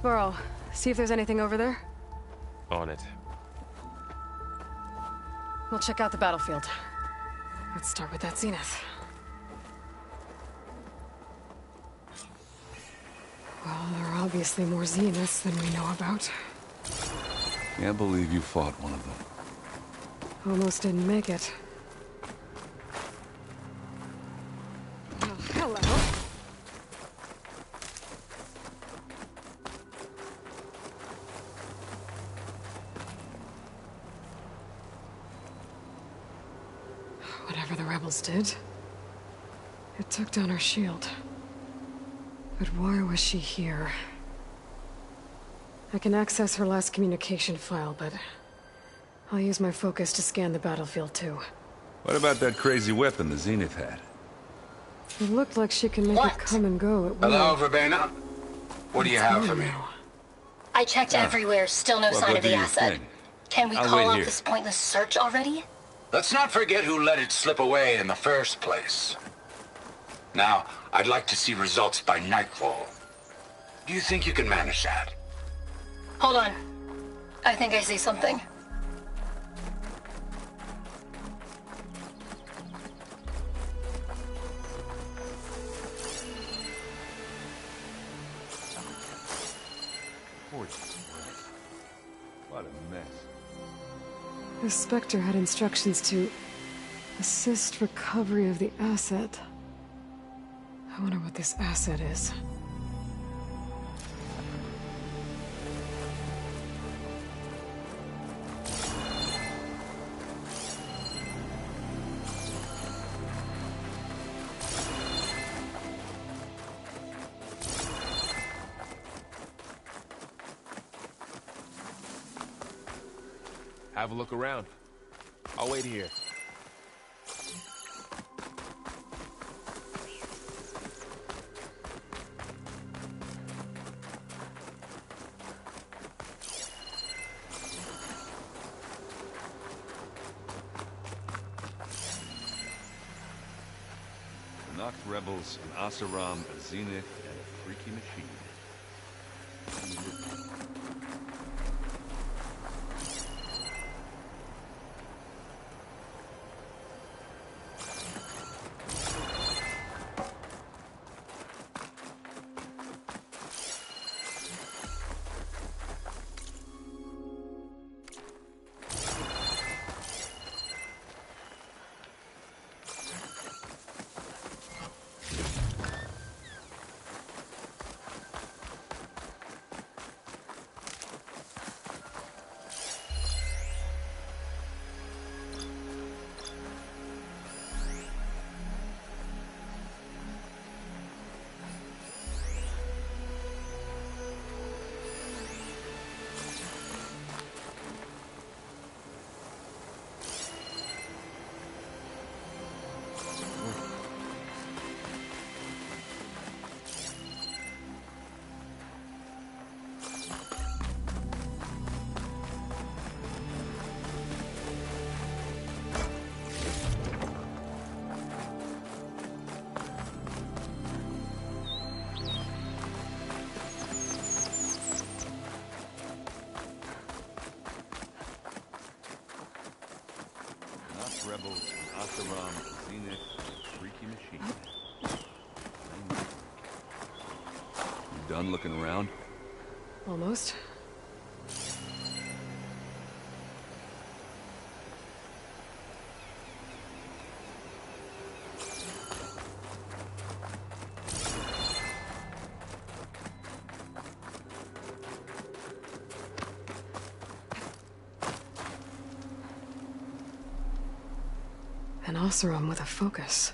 Burl, see if there's anything over there. On it. We'll check out the battlefield. Let's start with that zenith. Well, there are obviously more zeniths than we know about. Can't believe you fought one of them. Almost didn't make it. Oh, hello. Whatever the rebels did, it took down her shield. But why was she here? I can access her last communication file, but I'll use my focus to scan the battlefield too. What about that crazy weapon the Zenith had? It looked like she can make it come and go at will. Hello, Verbena. What do you have for me? I checked everywhere, still no sign of the asset. Can we call off this pointless search already? Let's not forget who let it slip away in the first place. Now, I'd like to see results by nightfall. Do you think you can manage that? Hold on. I think I see something. What a mess. The Spectre had instructions to assist recovery of the asset. I wonder what this asset is. Have a look around. I'll wait here. The Nox rebels, an Oseram, a Zenith, and a freaky machine. Rebels, Oseram, Zenith, freaky machine. You done looking around? Almost. An Oseram with a focus.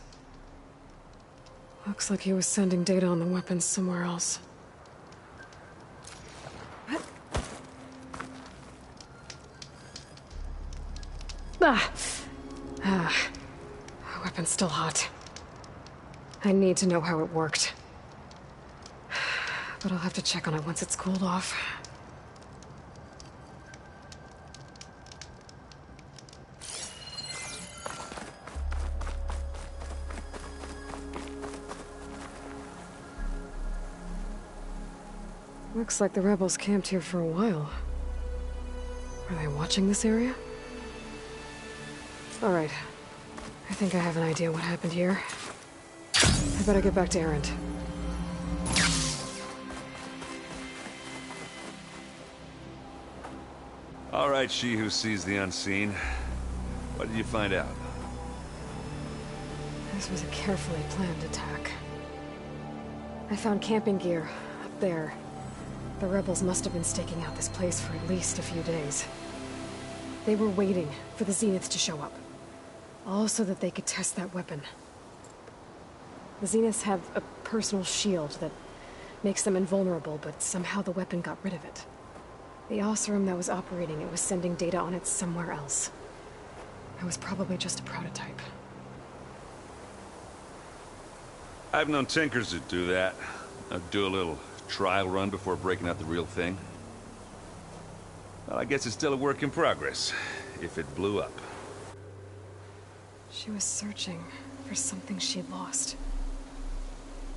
Looks like he was sending data on the weapons somewhere else. Weapon's still hot. I need to know how it worked. But I'll have to check on it once it's cooled off. Looks like the rebels camped here for a while. Are they watching this area? Alright. I think I have an idea what happened here. I better get back to Erend. All right, she who sees the unseen. What did you find out? This was a carefully planned attack. I found camping gear up there. The rebels must have been staking out this place for at least a few days. They were waiting for the Zeniths to show up. All so that they could test that weapon. The Zeniths have a personal shield that makes them invulnerable, but somehow the weapon got rid of it. The Oseram that was operating it was sending data on it somewhere else. It was probably just a prototype. I've known tinkers that do that. I'd do a little trial run before breaking out the real thing. Well, I guess it's still a work in progress, if it blew up. She was searching for something she'd lost.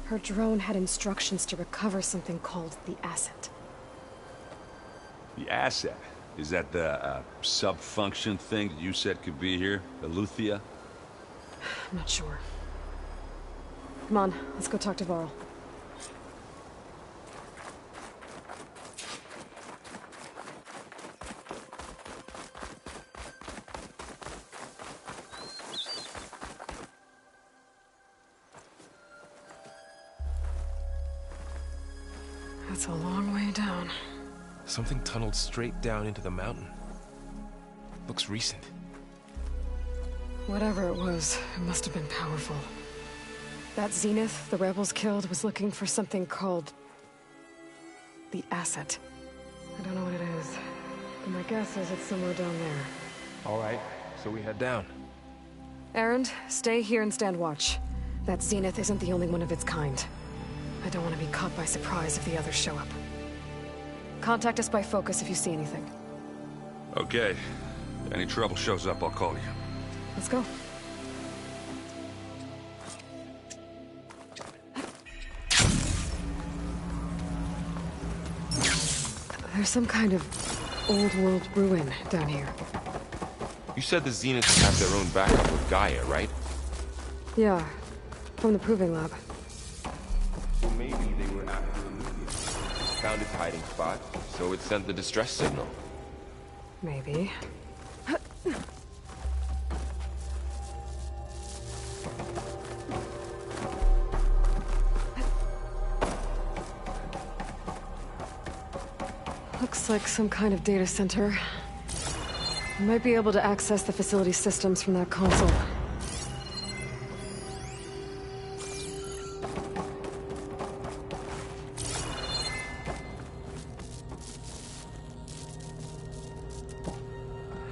Her drone had instructions to recover something called the Asset. The Asset? Is that the sub-function thing that you said could be here? The Luthia? I'm not sure. Come on, let's go talk to Varl. That's a long way down. Something tunneled straight down into the mountain. Looks recent. Whatever it was, it must have been powerful. That Zenith the rebels killed was looking for something called the Asset. I don't know what it is, but my guess is it's somewhere down there. All right, so we head down. Erend, stay here and stand watch. That Zenith isn't the only one of its kind. I don't want to be caught by surprise if the others show up. Contact us by focus if you see anything. Okay. Any trouble shows up, I'll call you. Let's go. There's some kind of old-world ruin down here. You said the Zeniths have their own backup with Gaia, right? Yeah, from the Proving Lab. So maybe they were after Luthia. Found its hiding spot, so it sent the distress signal. Maybe. Looks like some kind of data center. We might be able to access the facility systems from that console.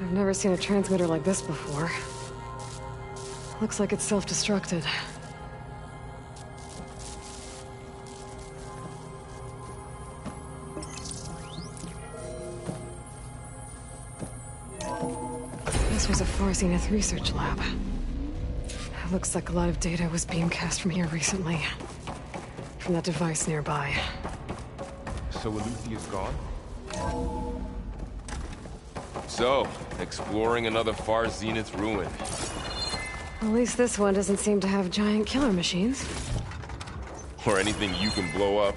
I've never seen a transmitter like this before. Looks like it's self-destructed. This was a Far Zenith research lab. It looks like a lot of data was beamcast from here recently. From that device nearby. So Luthia's gone? So, exploring another Far Zenith ruin. At least this one doesn't seem to have giant killer machines. Or anything you can blow up.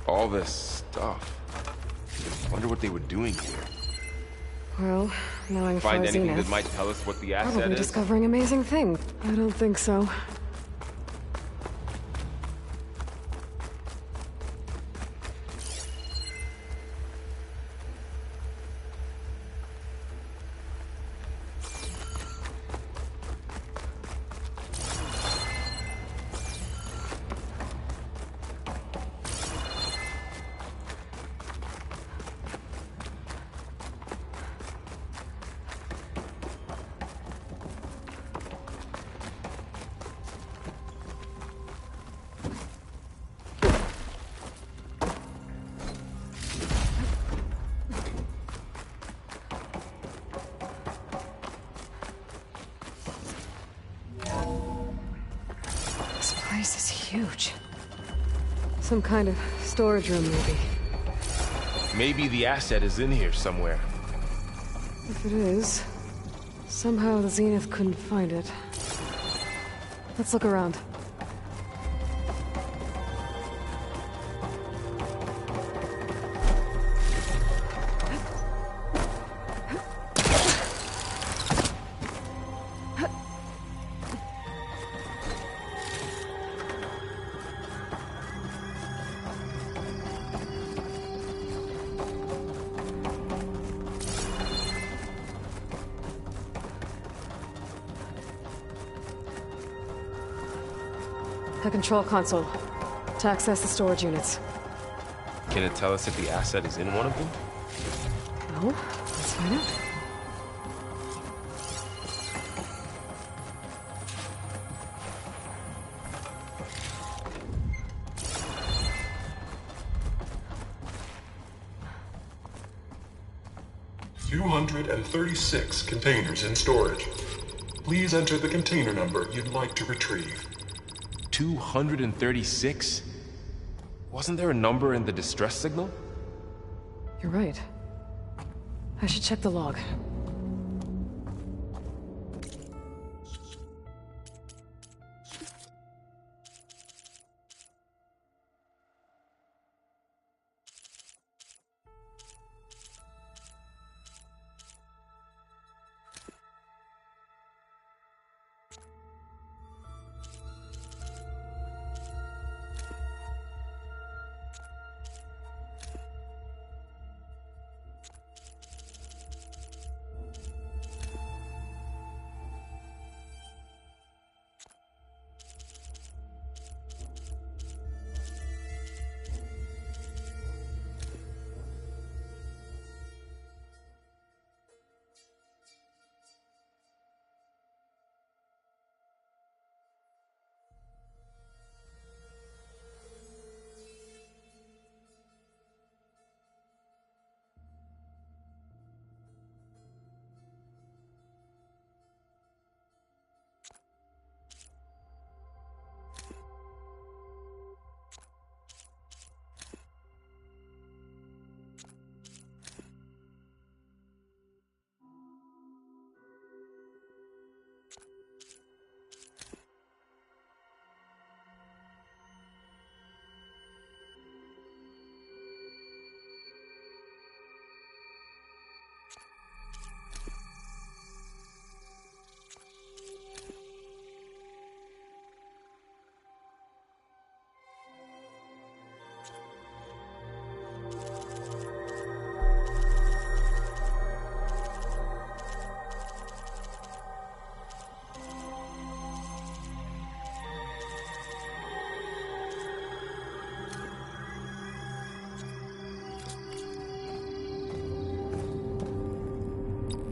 All this stuff. Wonder what they were doing here. Well, knowing Far Find anything Zenith, that might tell us what the asset probably is? discovering amazing things. I don't think so. huge. Some kind of storage room, maybe. Maybe the asset is in here somewhere. If it is, somehow the Zenith couldn't find it. Let's look around. The control console. To access the storage units. Can it tell us if the asset is in one of them? No, let's find out. $236 containers in storage. Please enter the container number you'd like to retrieve. 236? Wasn't there a number in the distress signal? You're right. I should check the log.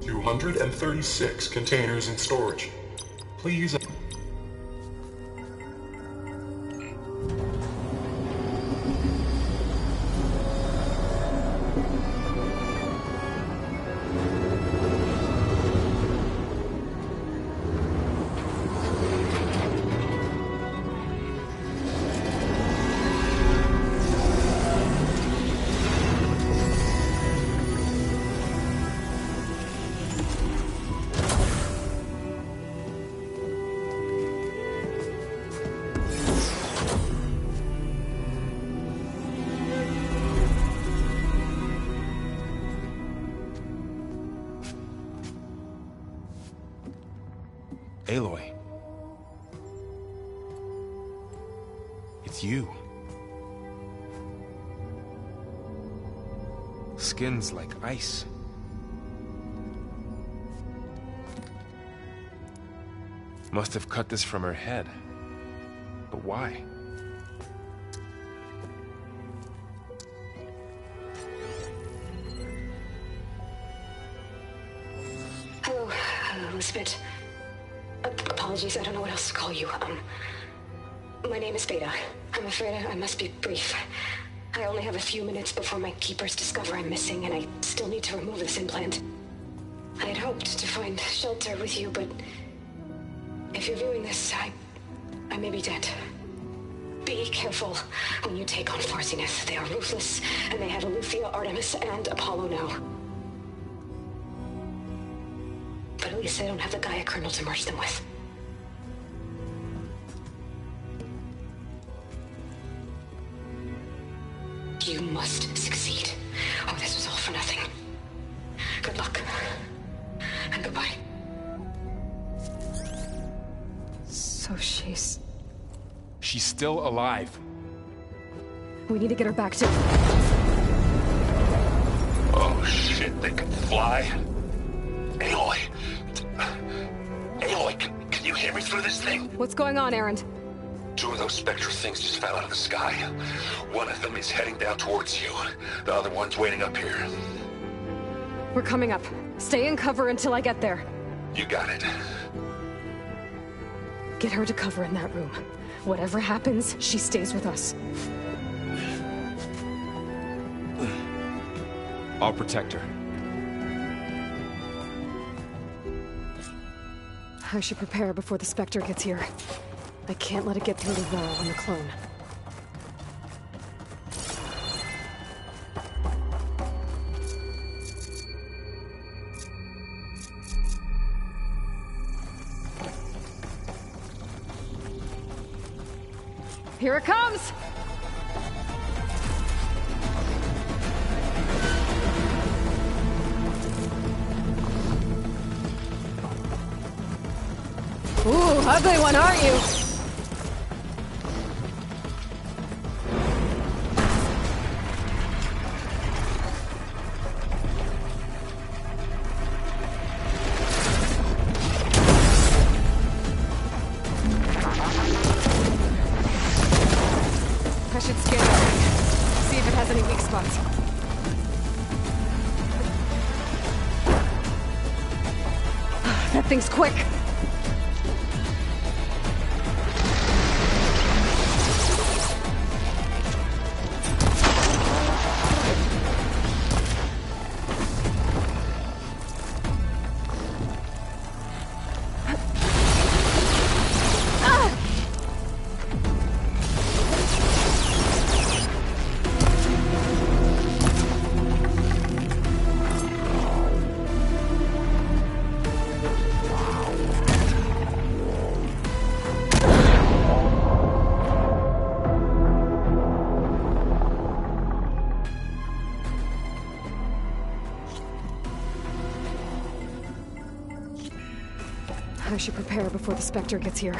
$236 containers in storage. Please. Aloy. It's you. Skin's like ice. Must have cut this from her head. But why? Hello, Elizabeth. Apologies, I don't know what else to call you. My name is Beta. I'm afraid I must be brief. I only have a few minutes before my keepers discover I'm missing, and I still need to remove this implant. I had hoped to find shelter with you, but if you're viewing this, I may be dead. Be careful when you take on Far Zenith. They are ruthless, and they have Aletheia, Artemis, and Apollo now. But at least they don't have the Gaia kernel to merge them with. You must succeed. Oh, this was all for nothing. Good luck. And goodbye. So she's still alive. We need to get her back to... Oh, shit, they can fly? Aloy! Aloy, can you hear me through this thing? What's going on, Erend? 2 of those Spectre things just fell out of the sky. One of them is heading down towards you. The other one's waiting up here. We're coming up. Stay in cover until I get there. You got it. Get her to cover in that room. Whatever happens, she stays with us. I'll protect her. I should prepare before the Spectre gets here. I can't let it get through to Varl on the clone. Here it comes! Ooh, ugly one, aren't you? I should scan it. See if it has any weak spots. That thing's quick. I should prepare before the Spectre gets here.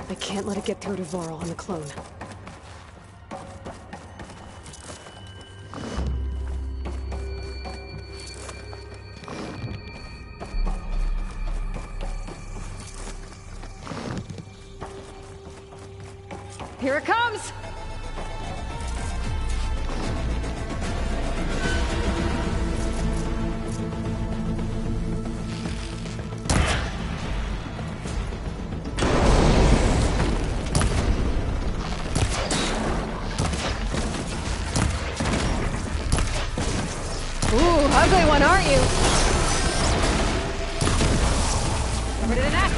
I can't let it get through to Varl on the clone. Here it comes! Ugly one, aren't you? Over to the next.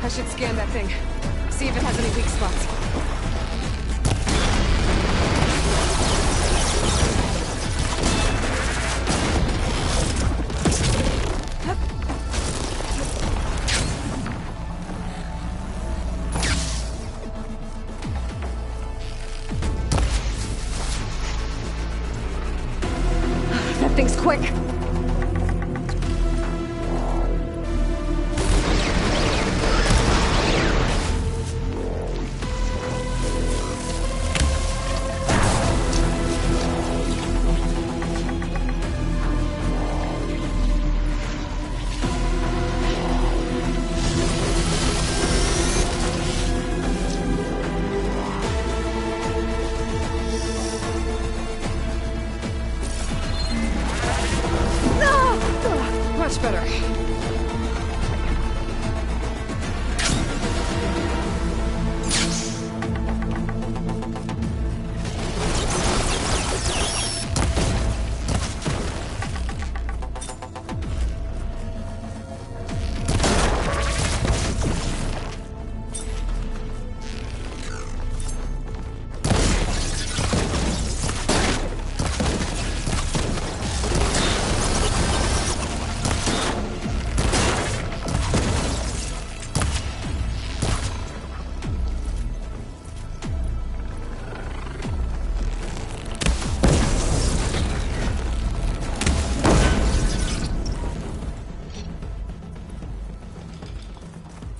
I should scan that thing. See if it has any weak spots. That thing's quick.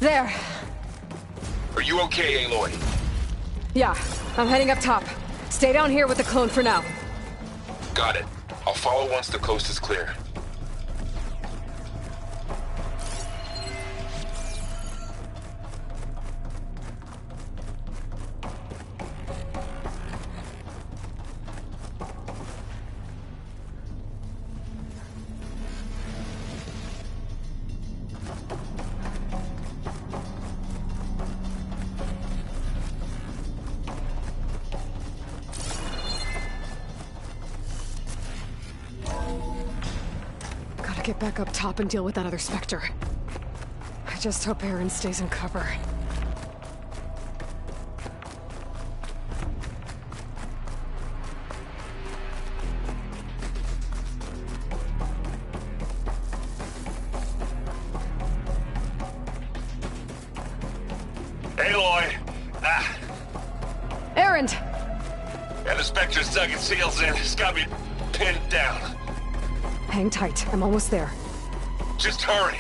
There. Are you okay, Aloy? Yeah, I'm heading up top. Stay down here with the clone for now. Got it. I'll follow once the coast is clear. Get back up top and deal with that other Spectre. I just hope Erend stays in cover. Aloy! Erend! And the Spectre's dug its heels in. It's got me pinned down. Hang tight. I'm almost there. Just hurry.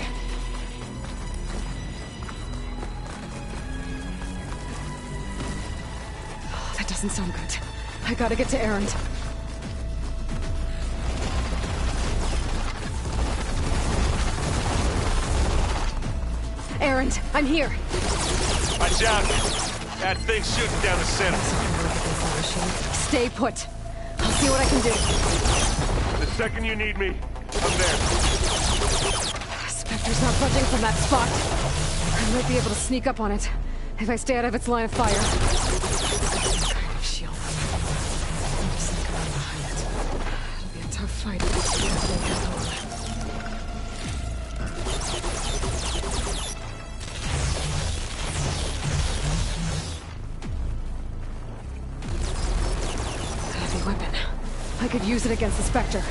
Oh, that doesn't sound good. I gotta get to Erend. Erend, I'm here. Watch out. That thing's shooting down the center. Stay put. I'll see what I can do. The second you need me, I'm there. Spectre's not budging from that spot. I might be able to sneak up on it if I stay out of its line of fire. Shield. I'm just sneak around behind it. It'll be a tough fight. Heavy weapon. I could use it against the Spectre.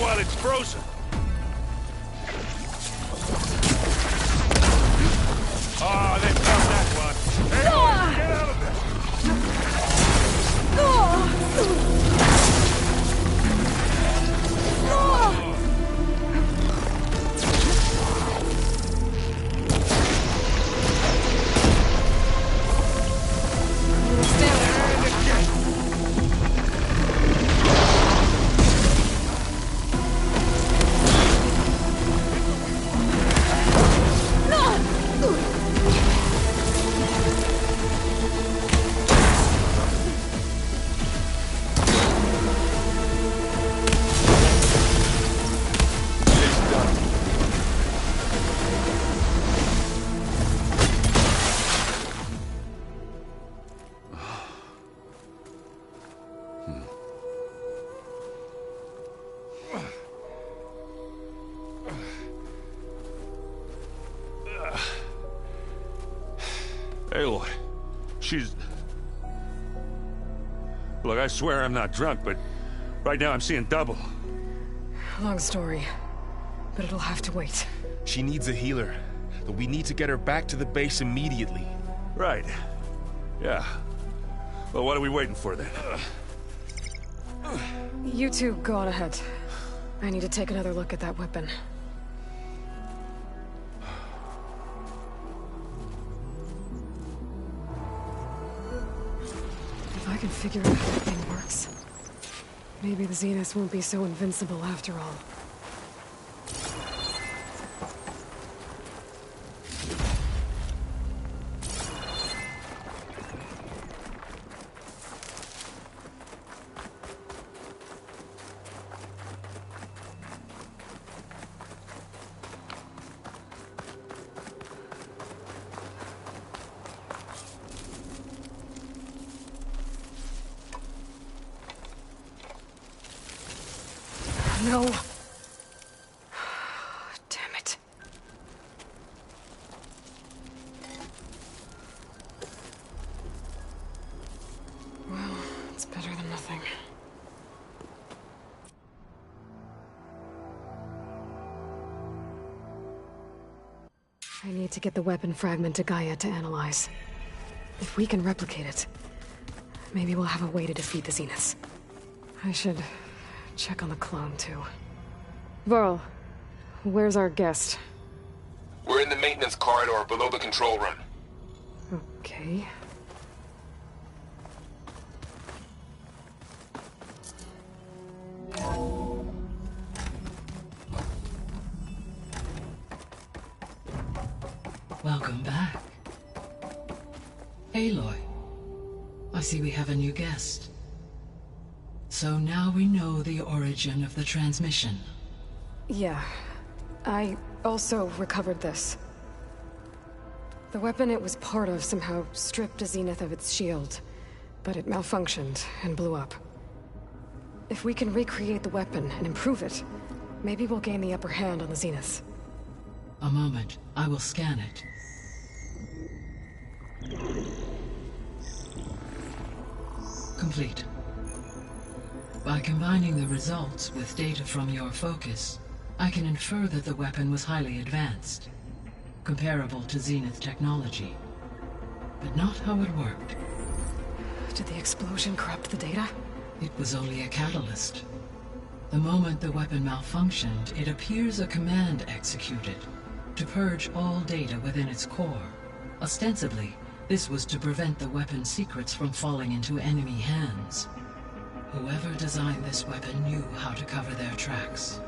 While it's frozen. Oh, they found that one. Hey, get out of there. Aloy, she's... Look, I swear I'm not drunk, but right now I'm seeing double. Long story, but it'll have to wait. She needs a healer, but we need to get her back to the base immediately. Right. Yeah. Well, what are we waiting for then? You two go on ahead. I need to take another look at that weapon. If I can figure out how that thing works, maybe the Zeniths won't be so invincible after all. No. Damn it. Well, it's better than nothing. I need to get the weapon fragment to Gaia to analyze. If we can replicate it, maybe we'll have a way to defeat the Zeniths. I should check on the clone, too. Varl, where's our guest? We're in the maintenance corridor below the control room. Okay. Welcome back. Aloy, I see we have a new guest. So now we know the origin of the transmission. Yeah. I also recovered this. The weapon it was part of somehow stripped a Zenith of its shield, but it malfunctioned and blew up. If we can recreate the weapon and improve it, maybe we'll gain the upper hand on the Zeniths. A moment. I will scan it. Complete. By combining the results with data from your focus, I can infer that the weapon was highly advanced, comparable to Zenith technology, but not how it worked. Did the explosion corrupt the data? It was only a catalyst. The moment the weapon malfunctioned, it appears a command executed to purge all data within its core. Ostensibly, this was to prevent the weapon's secrets from falling into enemy hands. Whoever designed this weapon knew how to cover their tracks.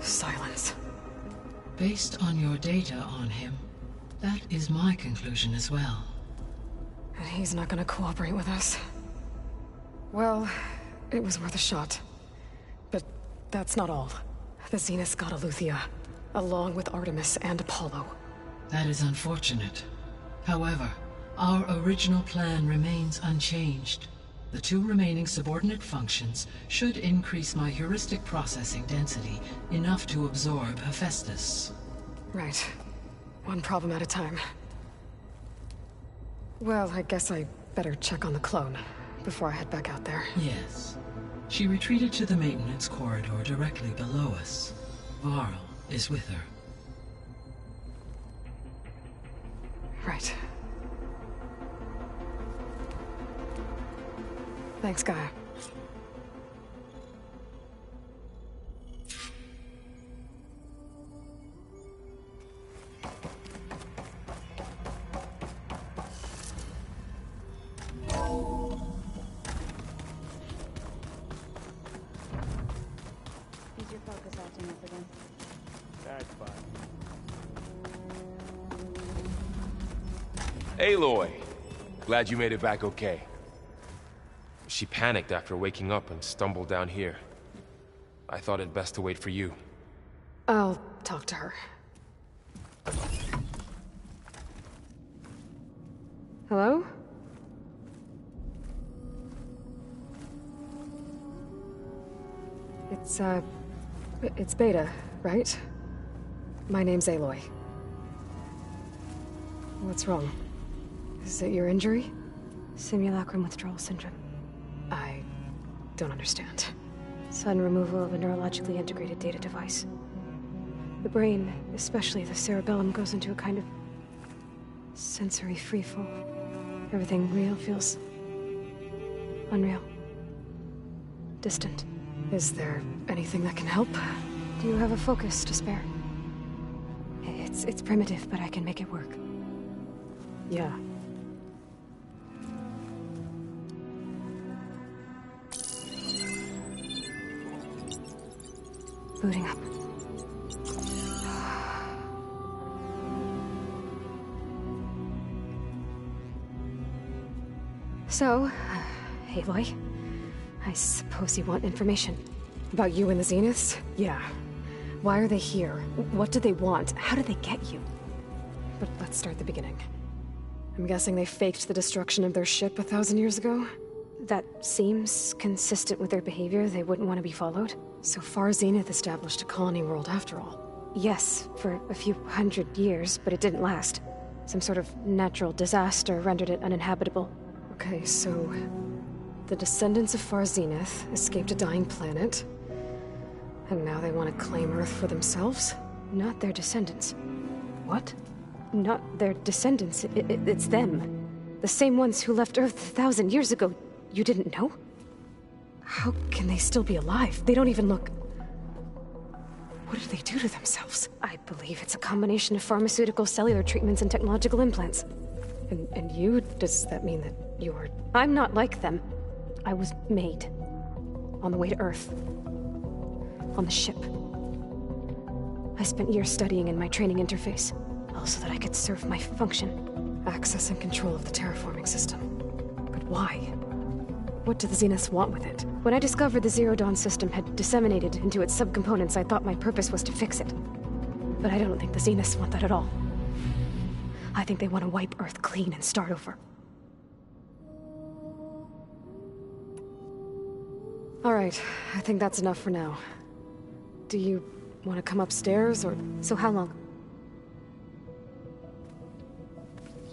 Silence. Based on your data on him, that is my conclusion as well. And he's not gonna cooperate with us. Well, it was worth a shot. But that's not all. The Zeniths got Eleuthia, along with Artemis and Apollo. That is unfortunate. However, our original plan remains unchanged. The two remaining subordinate functions should increase my heuristic processing density enough to absorb Hephaestus. Right. One problem at a time. Well, I guess I better check on the clone before I head back out there. Yes. She retreated to the maintenance corridor directly below us. Varl is with her. Right. Thanks, Gaia. Is your focus acting up again? That's fine. Aloy! Glad you made it back okay. She panicked after waking up and stumbled down here. I thought it best to wait for you. I'll talk to her. Hello? It's Beta, right? My name's Aloy. What's wrong? Is it your injury? Simulacrum withdrawal syndrome. I don't understand. Sudden removal of a neurologically integrated data device. The brain, especially the cerebellum, goes into a kind of sensory freefall. Everything real feels unreal. Distant. Is there anything that can help? Do you have a focus to spare? It's primitive, but I can make it work. Yeah. Booting up. So, Aloy, I suppose you want information. About you and the Zeniths? Yeah. Why are they here? What do they want? How did they get you? But let's start at the beginning. I'm guessing they faked the destruction of their ship 1,000 years ago? That seems consistent with their behavior. They wouldn't want to be followed. So far, Zenith established a colony world after all. Yes, for a few hundred years, but it didn't last. Some sort of natural disaster rendered it uninhabitable. Okay, so the descendants of Far Zenith escaped a dying planet, and now they want to claim Earth for themselves? Not their descendants. What? Not their descendants. It's them. The same ones who left Earth 1,000 years ago. You didn't know? How can they still be alive? They don't even look... What did they do to themselves? I believe it's a combination of pharmaceutical, cellular treatments, and technological implants. And you? Does that mean that you're... I'm not like them. I was made. On the way to Earth. On the ship. I spent years studying in my training interface, all so that I could serve my function. Access and control of the terraforming system. But why? What do the Zeniths want with it? When I discovered the Zero Dawn system had disseminated into its subcomponents, I thought my purpose was to fix it. But I don't think the Zeniths want that at all. I think they want to wipe Earth clean and start over. Alright, I think that's enough for now. Do you want to come upstairs, or... So how long?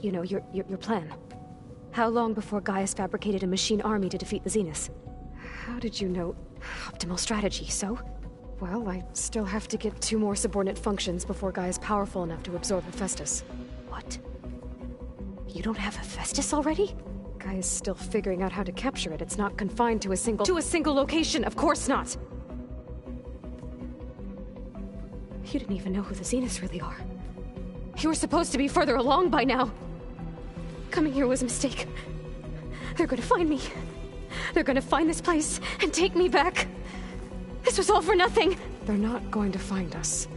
You know, your plan. How long before Gaius fabricated a machine army to defeat the Zeniths? How did you know? Optimal strategy, so? Well, I still have to get 2 more subordinate functions before Gaia's powerful enough to absorb Hephaestus. What? You don't have Hephaestus already? Gaia's still figuring out how to capture it. It's not confined to a single... To a single location, of course not! You didn't even know who the Zeniths really are. You were supposed to be further along by now. Coming here was a mistake. They're gonna find me. They're gonna find this place and take me back. This was all for nothing. They're not going to find us.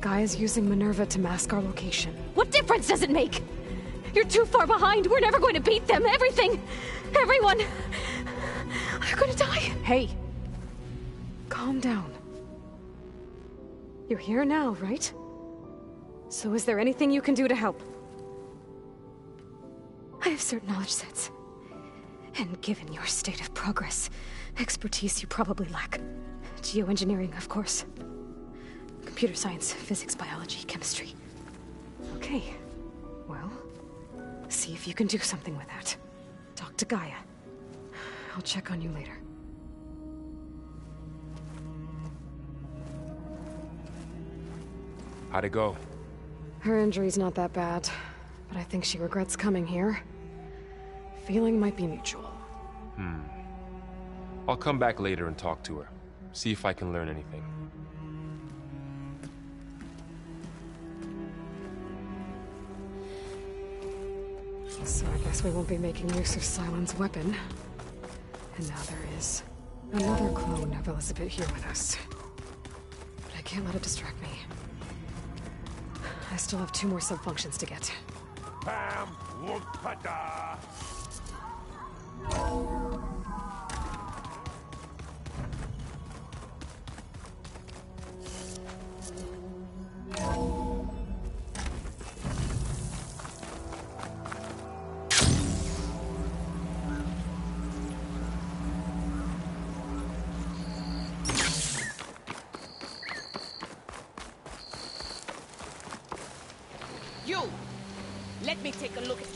Gaia's using Minerva to mask our location. What difference does it make? You're too far behind. We're never going to beat them. Everything. Everyone. They're gonna die. Hey. Calm down. You're here now, right? So is there anything you can do to help? I have certain knowledge sets. And given your state of progress, expertise you probably lack. Geoengineering, of course. Computer science, physics, biology, chemistry. Okay. Well, see if you can do something with that. Talk to Gaia. I'll check on you later. How'd it go? Her injury's not that bad, but I think she regrets coming here. Feeling might be mutual. I'll come back later and talk to her. See if I can learn anything. So I guess we won't be making use of Sylens' weapon. And now there is another clone of Elizabeth here with us. But I can't let it distract me. I still have 2 more sub-functions to get. Pam Wukpada! You! Let me take a look at...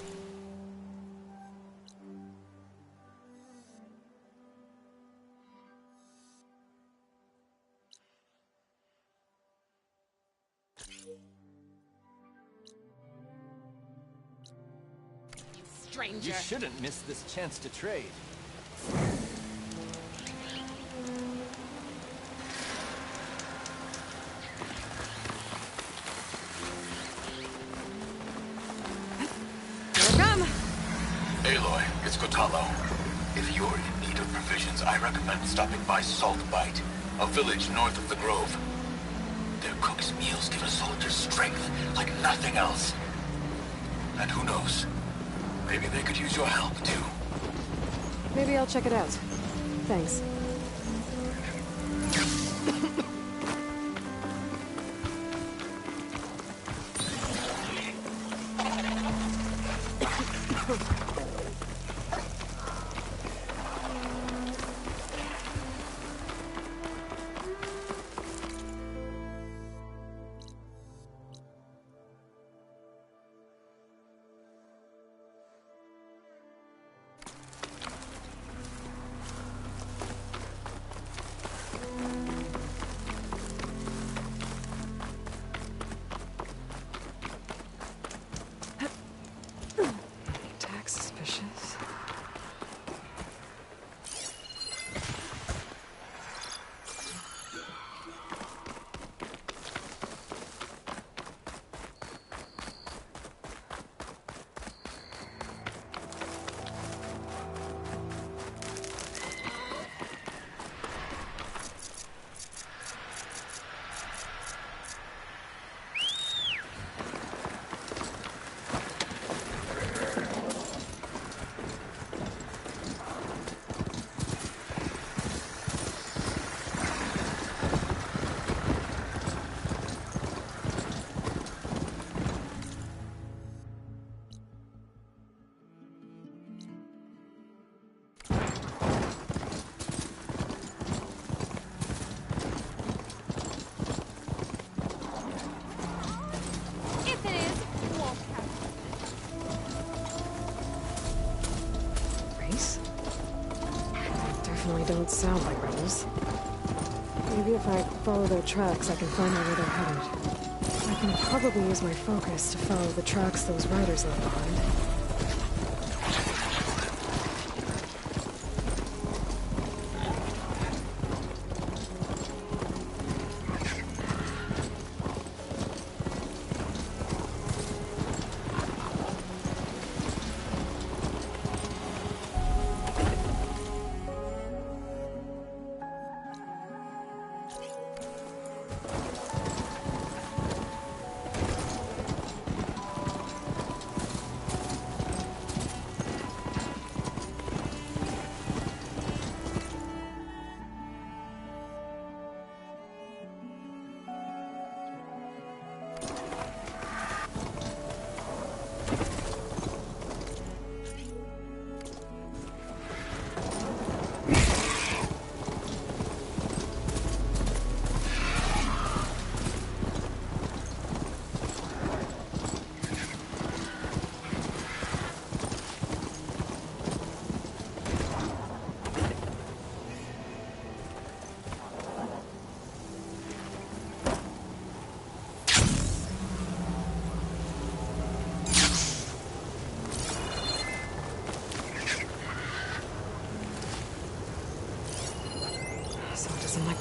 You stranger! You shouldn't miss this chance to trade. Aloy, it's Kotallo. If you're in need of provisions, I recommend stopping by Salt Bite, a village north of the Grove. Their cook's meals give a soldier's strength like nothing else. And who knows, maybe they could use your help, too. Maybe I'll check it out. Thanks. definitely don't sound like rebels. Maybe if I follow their tracks, I can find out where they're headed. I can probably use my focus to follow the tracks those riders left behind.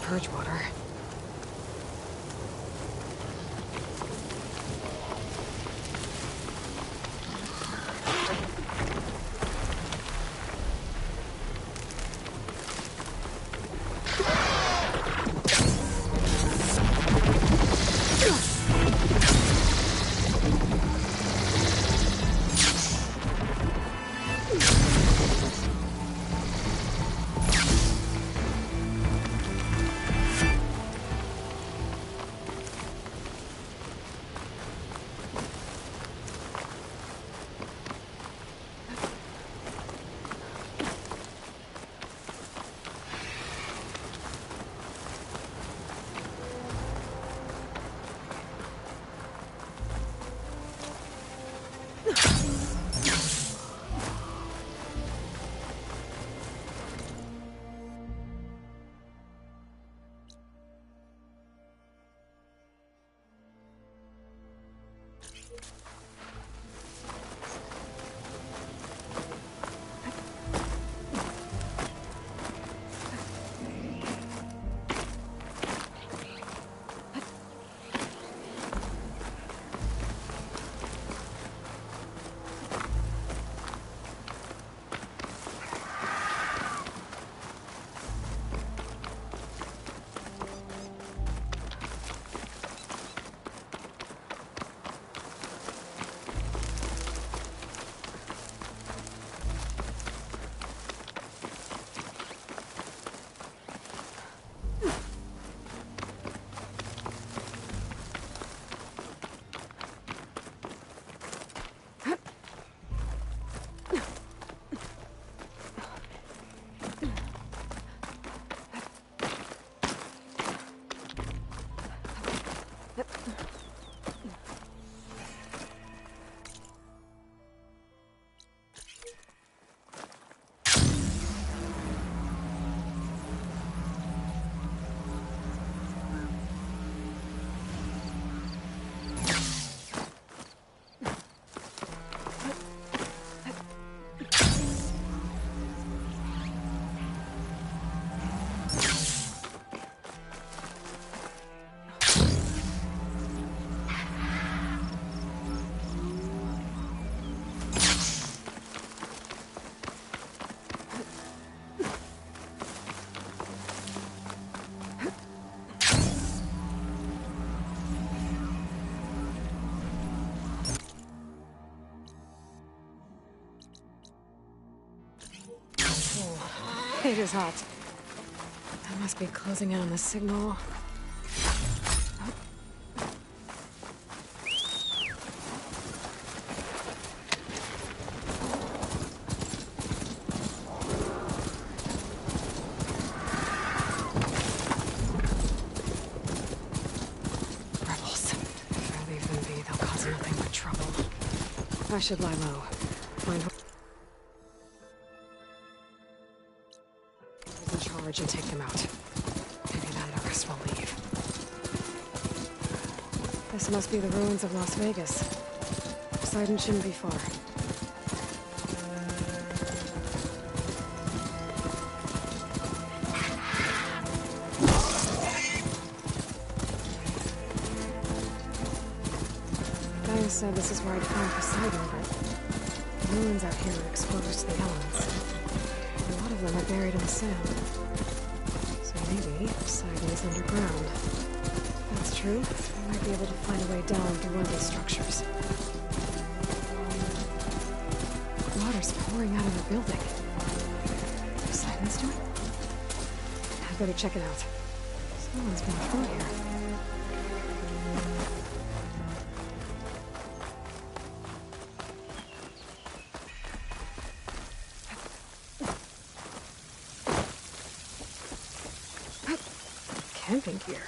Purgewater. It is hot. I must be closing in on the signal. Rebels. If I leave them be, they'll cause nothing but trouble. I should lie low. Find forage and take them out. Maybe then the rest will leave. This must be the ruins of Las Vegas. Poseidon shouldn't be far. Gaia said this is where I'd find Poseidon, but the ruins out here are exposed to the elements. A lot of them are buried in the sand. So maybe Poseidon is underground. If that's true, I might be able to find a way down through one of these structures. Water's pouring out of the building. Poseidon's doing? I better check it out. Someone's been through here. Camping gear.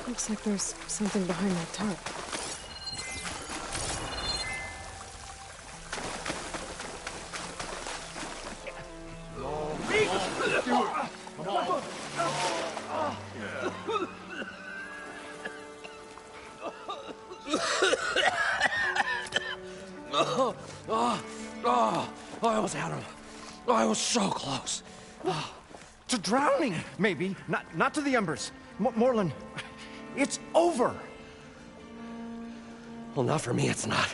Looks like there's something behind that tarp. I almost had him. I was so close. To drowning, maybe. Not to the embers. Morlund, it's over. Well, not for me, it's not.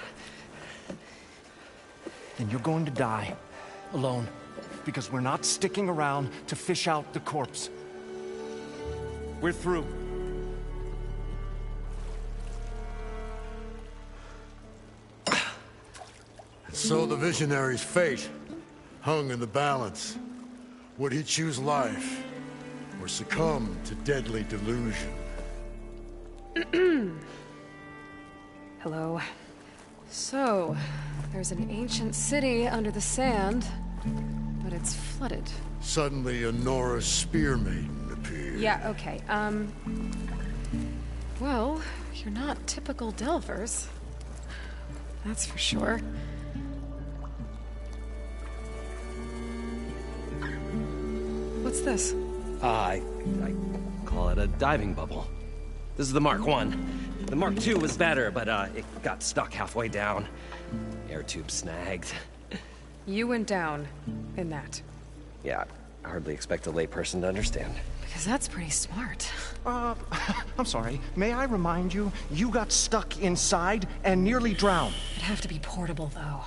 Then you're going to die. Alone. Because we're not sticking around to fish out the corpse. We're through. So the visionary's fate hung in the balance. Would he choose life, or succumb to deadly delusion? Hello. So, there's an ancient city under the sand, but it's flooded. Suddenly, a Nora spear maiden appeared. Yeah, okay, well, you're not typical Delvers. That's for sure. What's this? I call it a diving bubble. This is the Mark I. The Mark II was better, but it got stuck halfway down. Air tube snagged. You went down in that. Yeah, I hardly expect a layperson to understand. Because that's pretty smart. I'm sorry. May I remind you, you got stuck inside and nearly drowned. It'd have to be portable, though.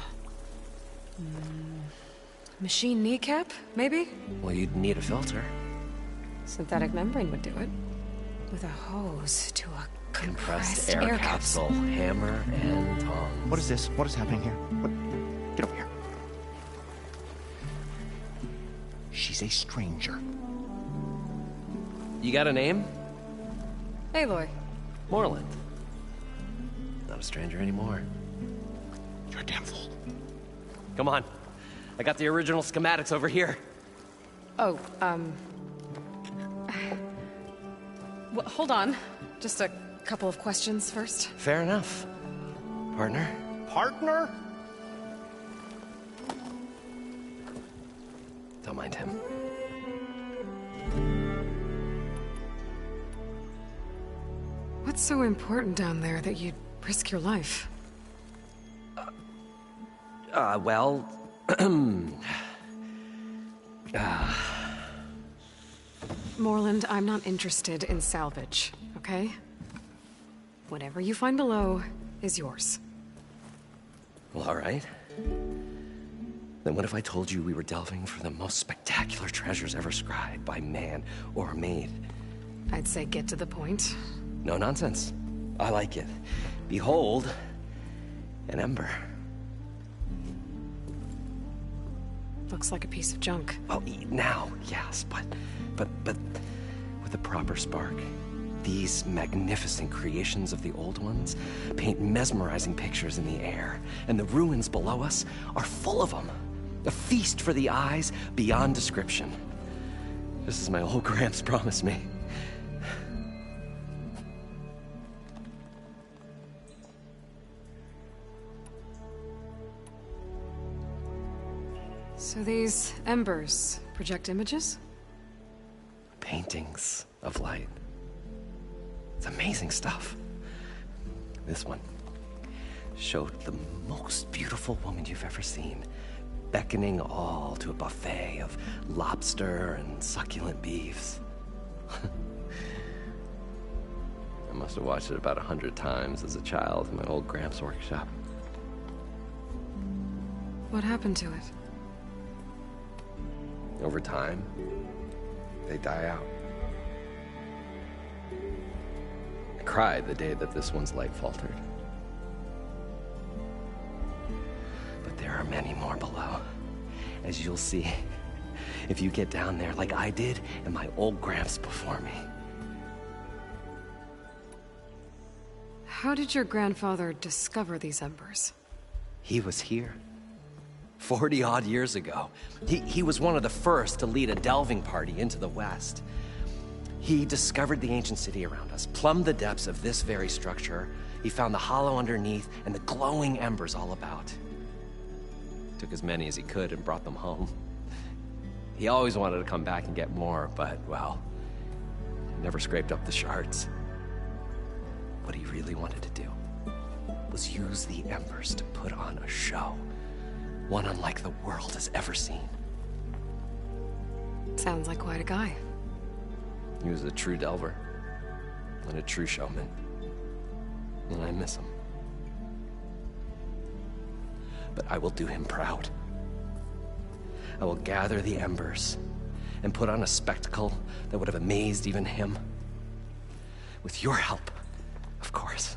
Machine kneecap, maybe? Well, you'd need a filter. Synthetic membrane would do it. With a hose to a compressed air capsule. Hammer and tongs. What is this? What is happening here? What? Get over here. She's a stranger. You got a name? Aloy. Morlund. Not a stranger anymore. You're a damn fool. Come on. I got the original schematics over here. Oh, well, hold on. Just a couple of questions first. Fair enough. Partner? Partner? Don't mind him. What's so important down there that you'd risk your life? Well... Morlund, I'm not interested in salvage, okay? Whatever you find below is yours. Well, all right. Then what if I told you we were delving for the most spectacular treasures ever scribed by man or maid? I'd say get to the point. No nonsense. I like it. Behold, an ember. Looks like a piece of junk. Well, now, yes, but with a proper spark. These magnificent creations of the old ones paint mesmerizing pictures in the air, and the ruins below us are full of them. A feast for the eyes beyond description. Just as my old Gramps promised me. So these embers project images? Paintings of light. It's amazing stuff. This one showed the most beautiful woman you've ever seen, beckoning all to a buffet of lobster and succulent beefs. I must have watched it about 100 times as a child in my old Gramps' workshop. What happened to it? Over time, they die out. I cried the day that this one's light faltered. But there are many more below, as you'll see if you get down there like I did and my old Gramps before me. How did your grandfather discover these embers? He was here 40-odd years ago. He was one of the first to lead a delving party into the West. He discovered the ancient city around us, plumbed the depths of this very structure. He found the hollow underneath and the glowing embers all about. Took as many as he could and brought them home. He always wanted to come back and get more, but, well, never scraped up the shards. What he really wanted to do was use the embers to put on a show. One unlike the world has ever seen. Sounds like quite a guy. He was a true delver and a true showman. And I miss him. But I will do him proud. I will gather the embers and put on a spectacle that would have amazed even him. With your help, of course.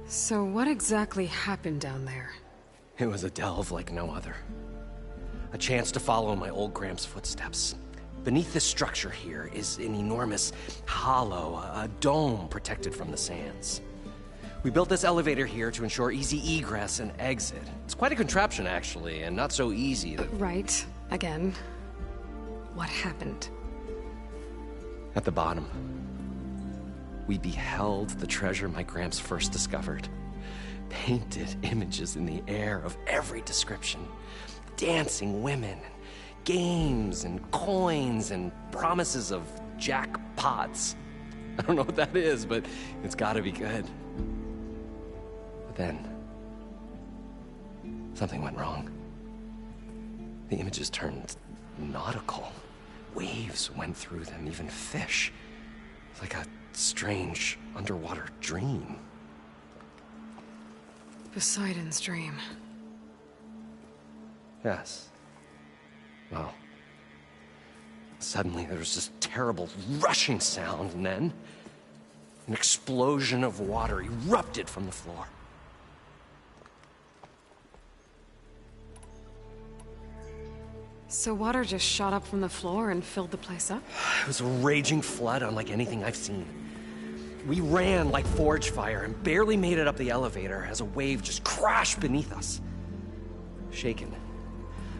So what exactly happened down there? It was a delve like no other. A chance to follow my old Gramps' footsteps. Beneath this structure here is an enormous hollow, a dome protected from the sands. We built this elevator here to ensure easy egress and exit. It's quite a contraption, actually, and not so easy that... Right. Again. What happened? At the bottom, we beheld the treasure my Gramps first discovered. Painted images in the air of every description. Dancing women, games and coins and promises of jackpots. I don't know what that is, but it's gotta be good. But then, something went wrong. The images turned nautical. Waves went through them, even fish. Like a strange underwater dream. Poseidon's dream. Yes. Well, suddenly there was this terrible rushing sound, and then an explosion of water erupted from the floor. So water just shot up from the floor and filled the place up? It was a raging flood unlike anything I've seen. We ran like forge fire and barely made it up the elevator as a wave just crashed beneath us. Shaken,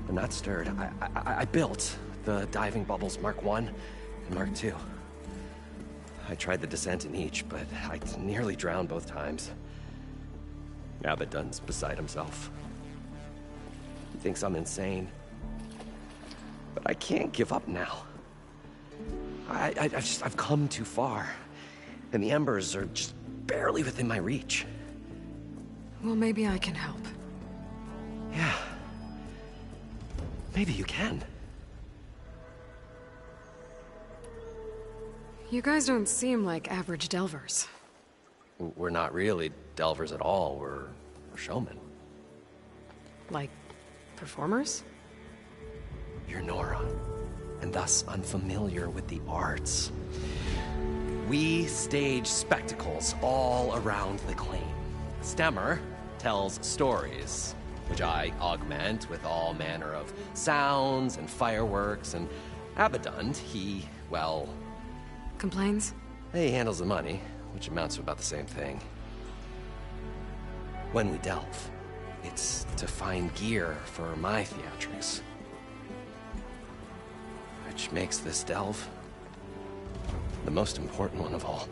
but not stirred, I built the diving bubbles Mark I and Mark II. I tried the descent in each, but I nearly drowned both times. Abaddon's beside himself. He thinks I'm insane. But I can't give up now. I've come too far. And the embers are just barely within my reach. Well, maybe I can help. Yeah. Maybe you can. You guys don't seem like average delvers. We're not really delvers at all. We're showmen. Like, performers? You're Nora, and thus unfamiliar with the arts. We stage spectacles all around the claim. Stemmer tells stories, which I augment with all manner of sounds and fireworks, and Abaddon, he, well... Complains? He handles the money, which amounts to about the same thing. When we delve, it's to find gear for my theatrics. Which makes this delve the most important one of all.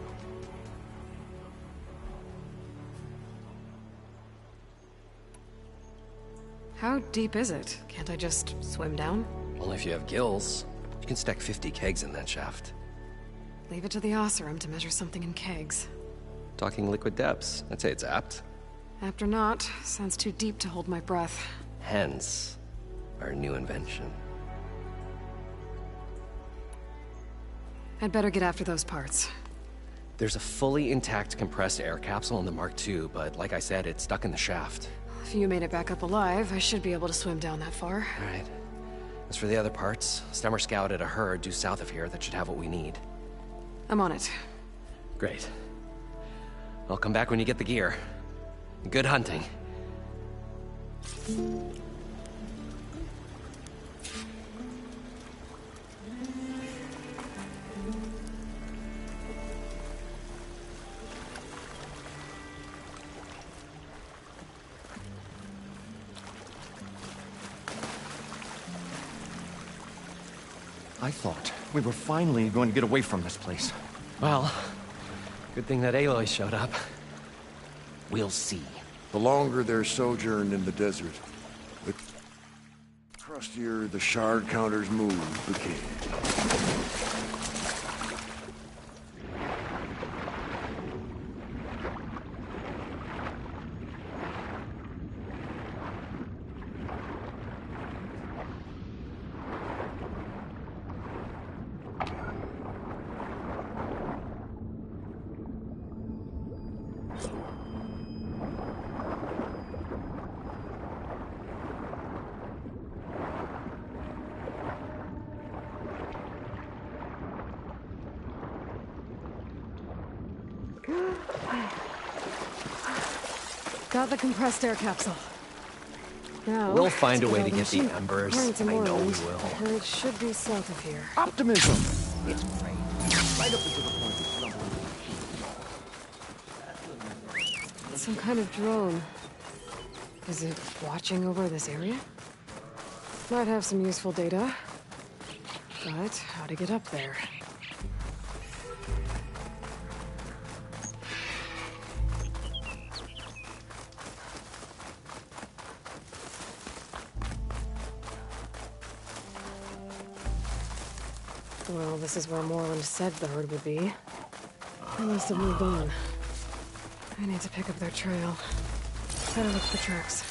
How deep is it? Can't I just swim down? Only if you have gills. You can stack 50 kegs in that shaft. Leave it to the Oseram to measure something in kegs. Talking liquid depths. I'd say it's apt. Apt or not, sounds too deep to hold my breath. Hence, our new invention. I'd better get after those parts. There's a fully intact compressed air capsule in the Mark II, but like I said, it's stuck in the shaft. If you made it back up alive, I should be able to swim down that far. All right. As for the other parts, Stemmer scouted a herd due south of here that should have what we need. I'm on it. Great. I'll come back when you get the gear. Good hunting. I thought we were finally going to get away from this place. Well, good thing that Aloy showed up. We'll see. The longer their sojourn in the desert, the crustier the shard counters move became. Got the compressed air capsule. Now, we'll find a way to get the embers. I know we will. It should be south of here. Optimism! It's great. Right up into the point of Some kind of drone. Is it watching over this area? Might have some useful data. But how to get up there? Well, this is where Morland said the herd would be. They must have moved on. I need to pick up their trail. Better look for tracks.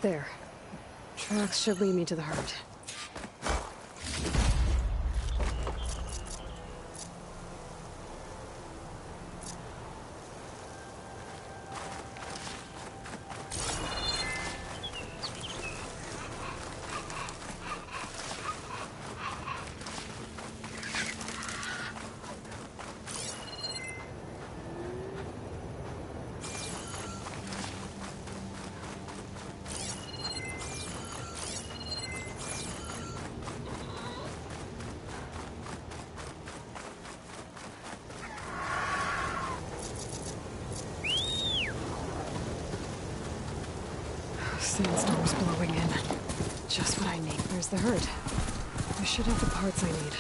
There. Tracks should lead me to the herd. Sandstorm's blowing in. Just what I need. Where's the herd? I should have the parts I need.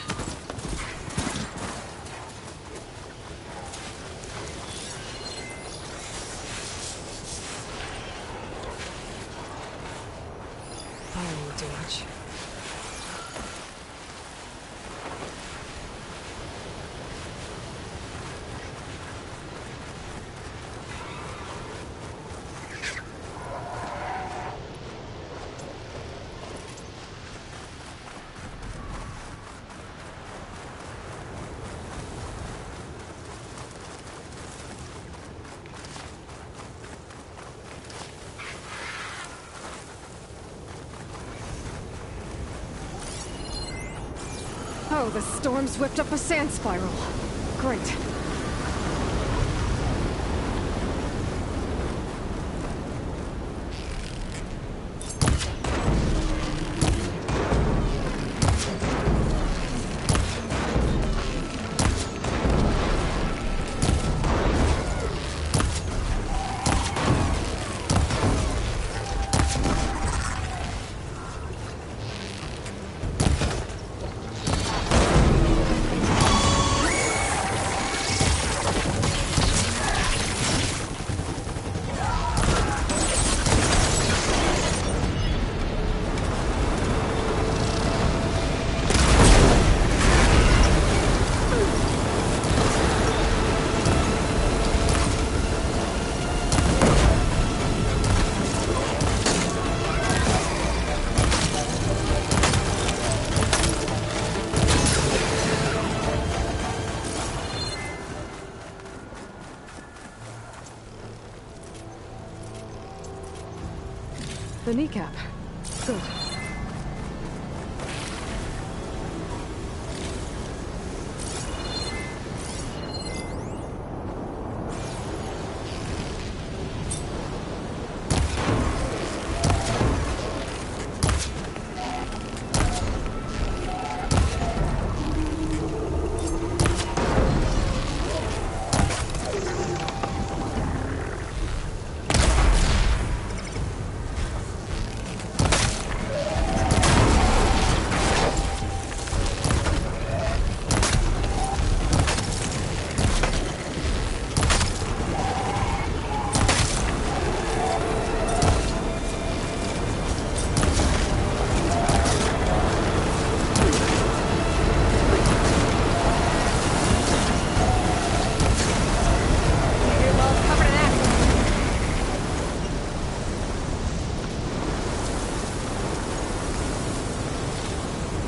I won't do much. Oh, the storm's whipped up a sand spiral. Great. the kneecap. Good.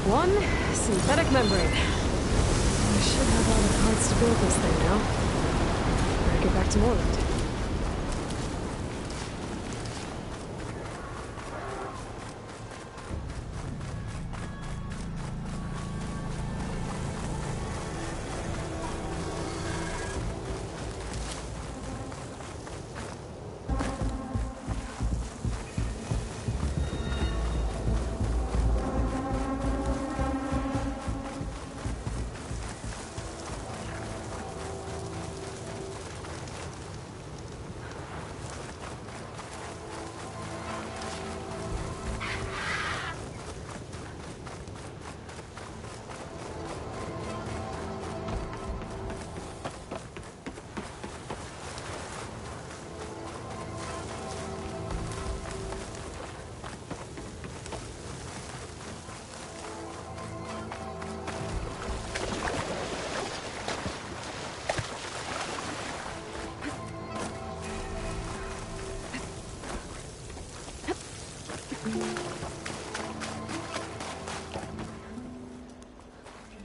One synthetic membrane. I should have all the parts to build this thing now. Better get back to Morland.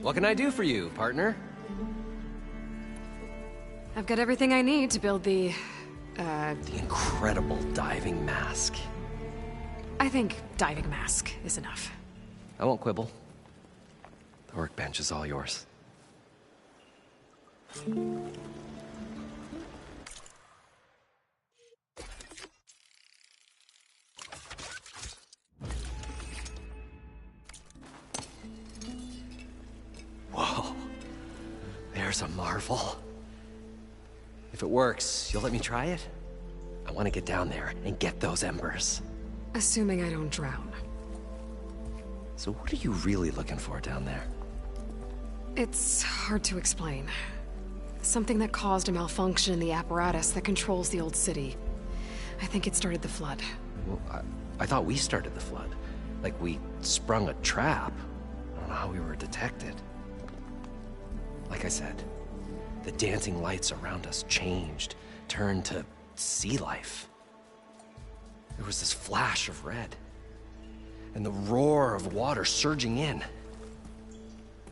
What can I do for you, partner? I've got everything I need to build the incredible diving mask. I think diving mask is enough. I won't quibble. The workbench is all yours. Whoa. There's a marvel. If it works, you'll let me try it? I want to get down there and get those embers. Assuming I don't drown. So what are you really looking for down there? It's hard to explain. Something that caused a malfunction in the apparatus that controls the old city. I think it started the flood. Well, I thought we started the flood. Like we sprung a trap. I don't know how we were detected. Like I said, the dancing lights around us changed, turned to sea life. There was this flash of red, and the roar of water surging in.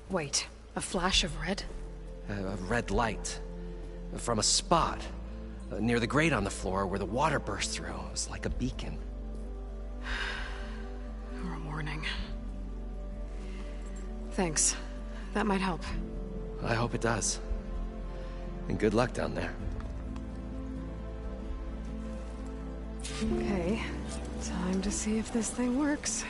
Wait, a flash of red? A red light from a spot near the grate on the floor where the water burst through. It was like a beacon. Or a warning. Thanks. That might help. I hope it does. And good luck down there. Okay. Time to see if this thing works.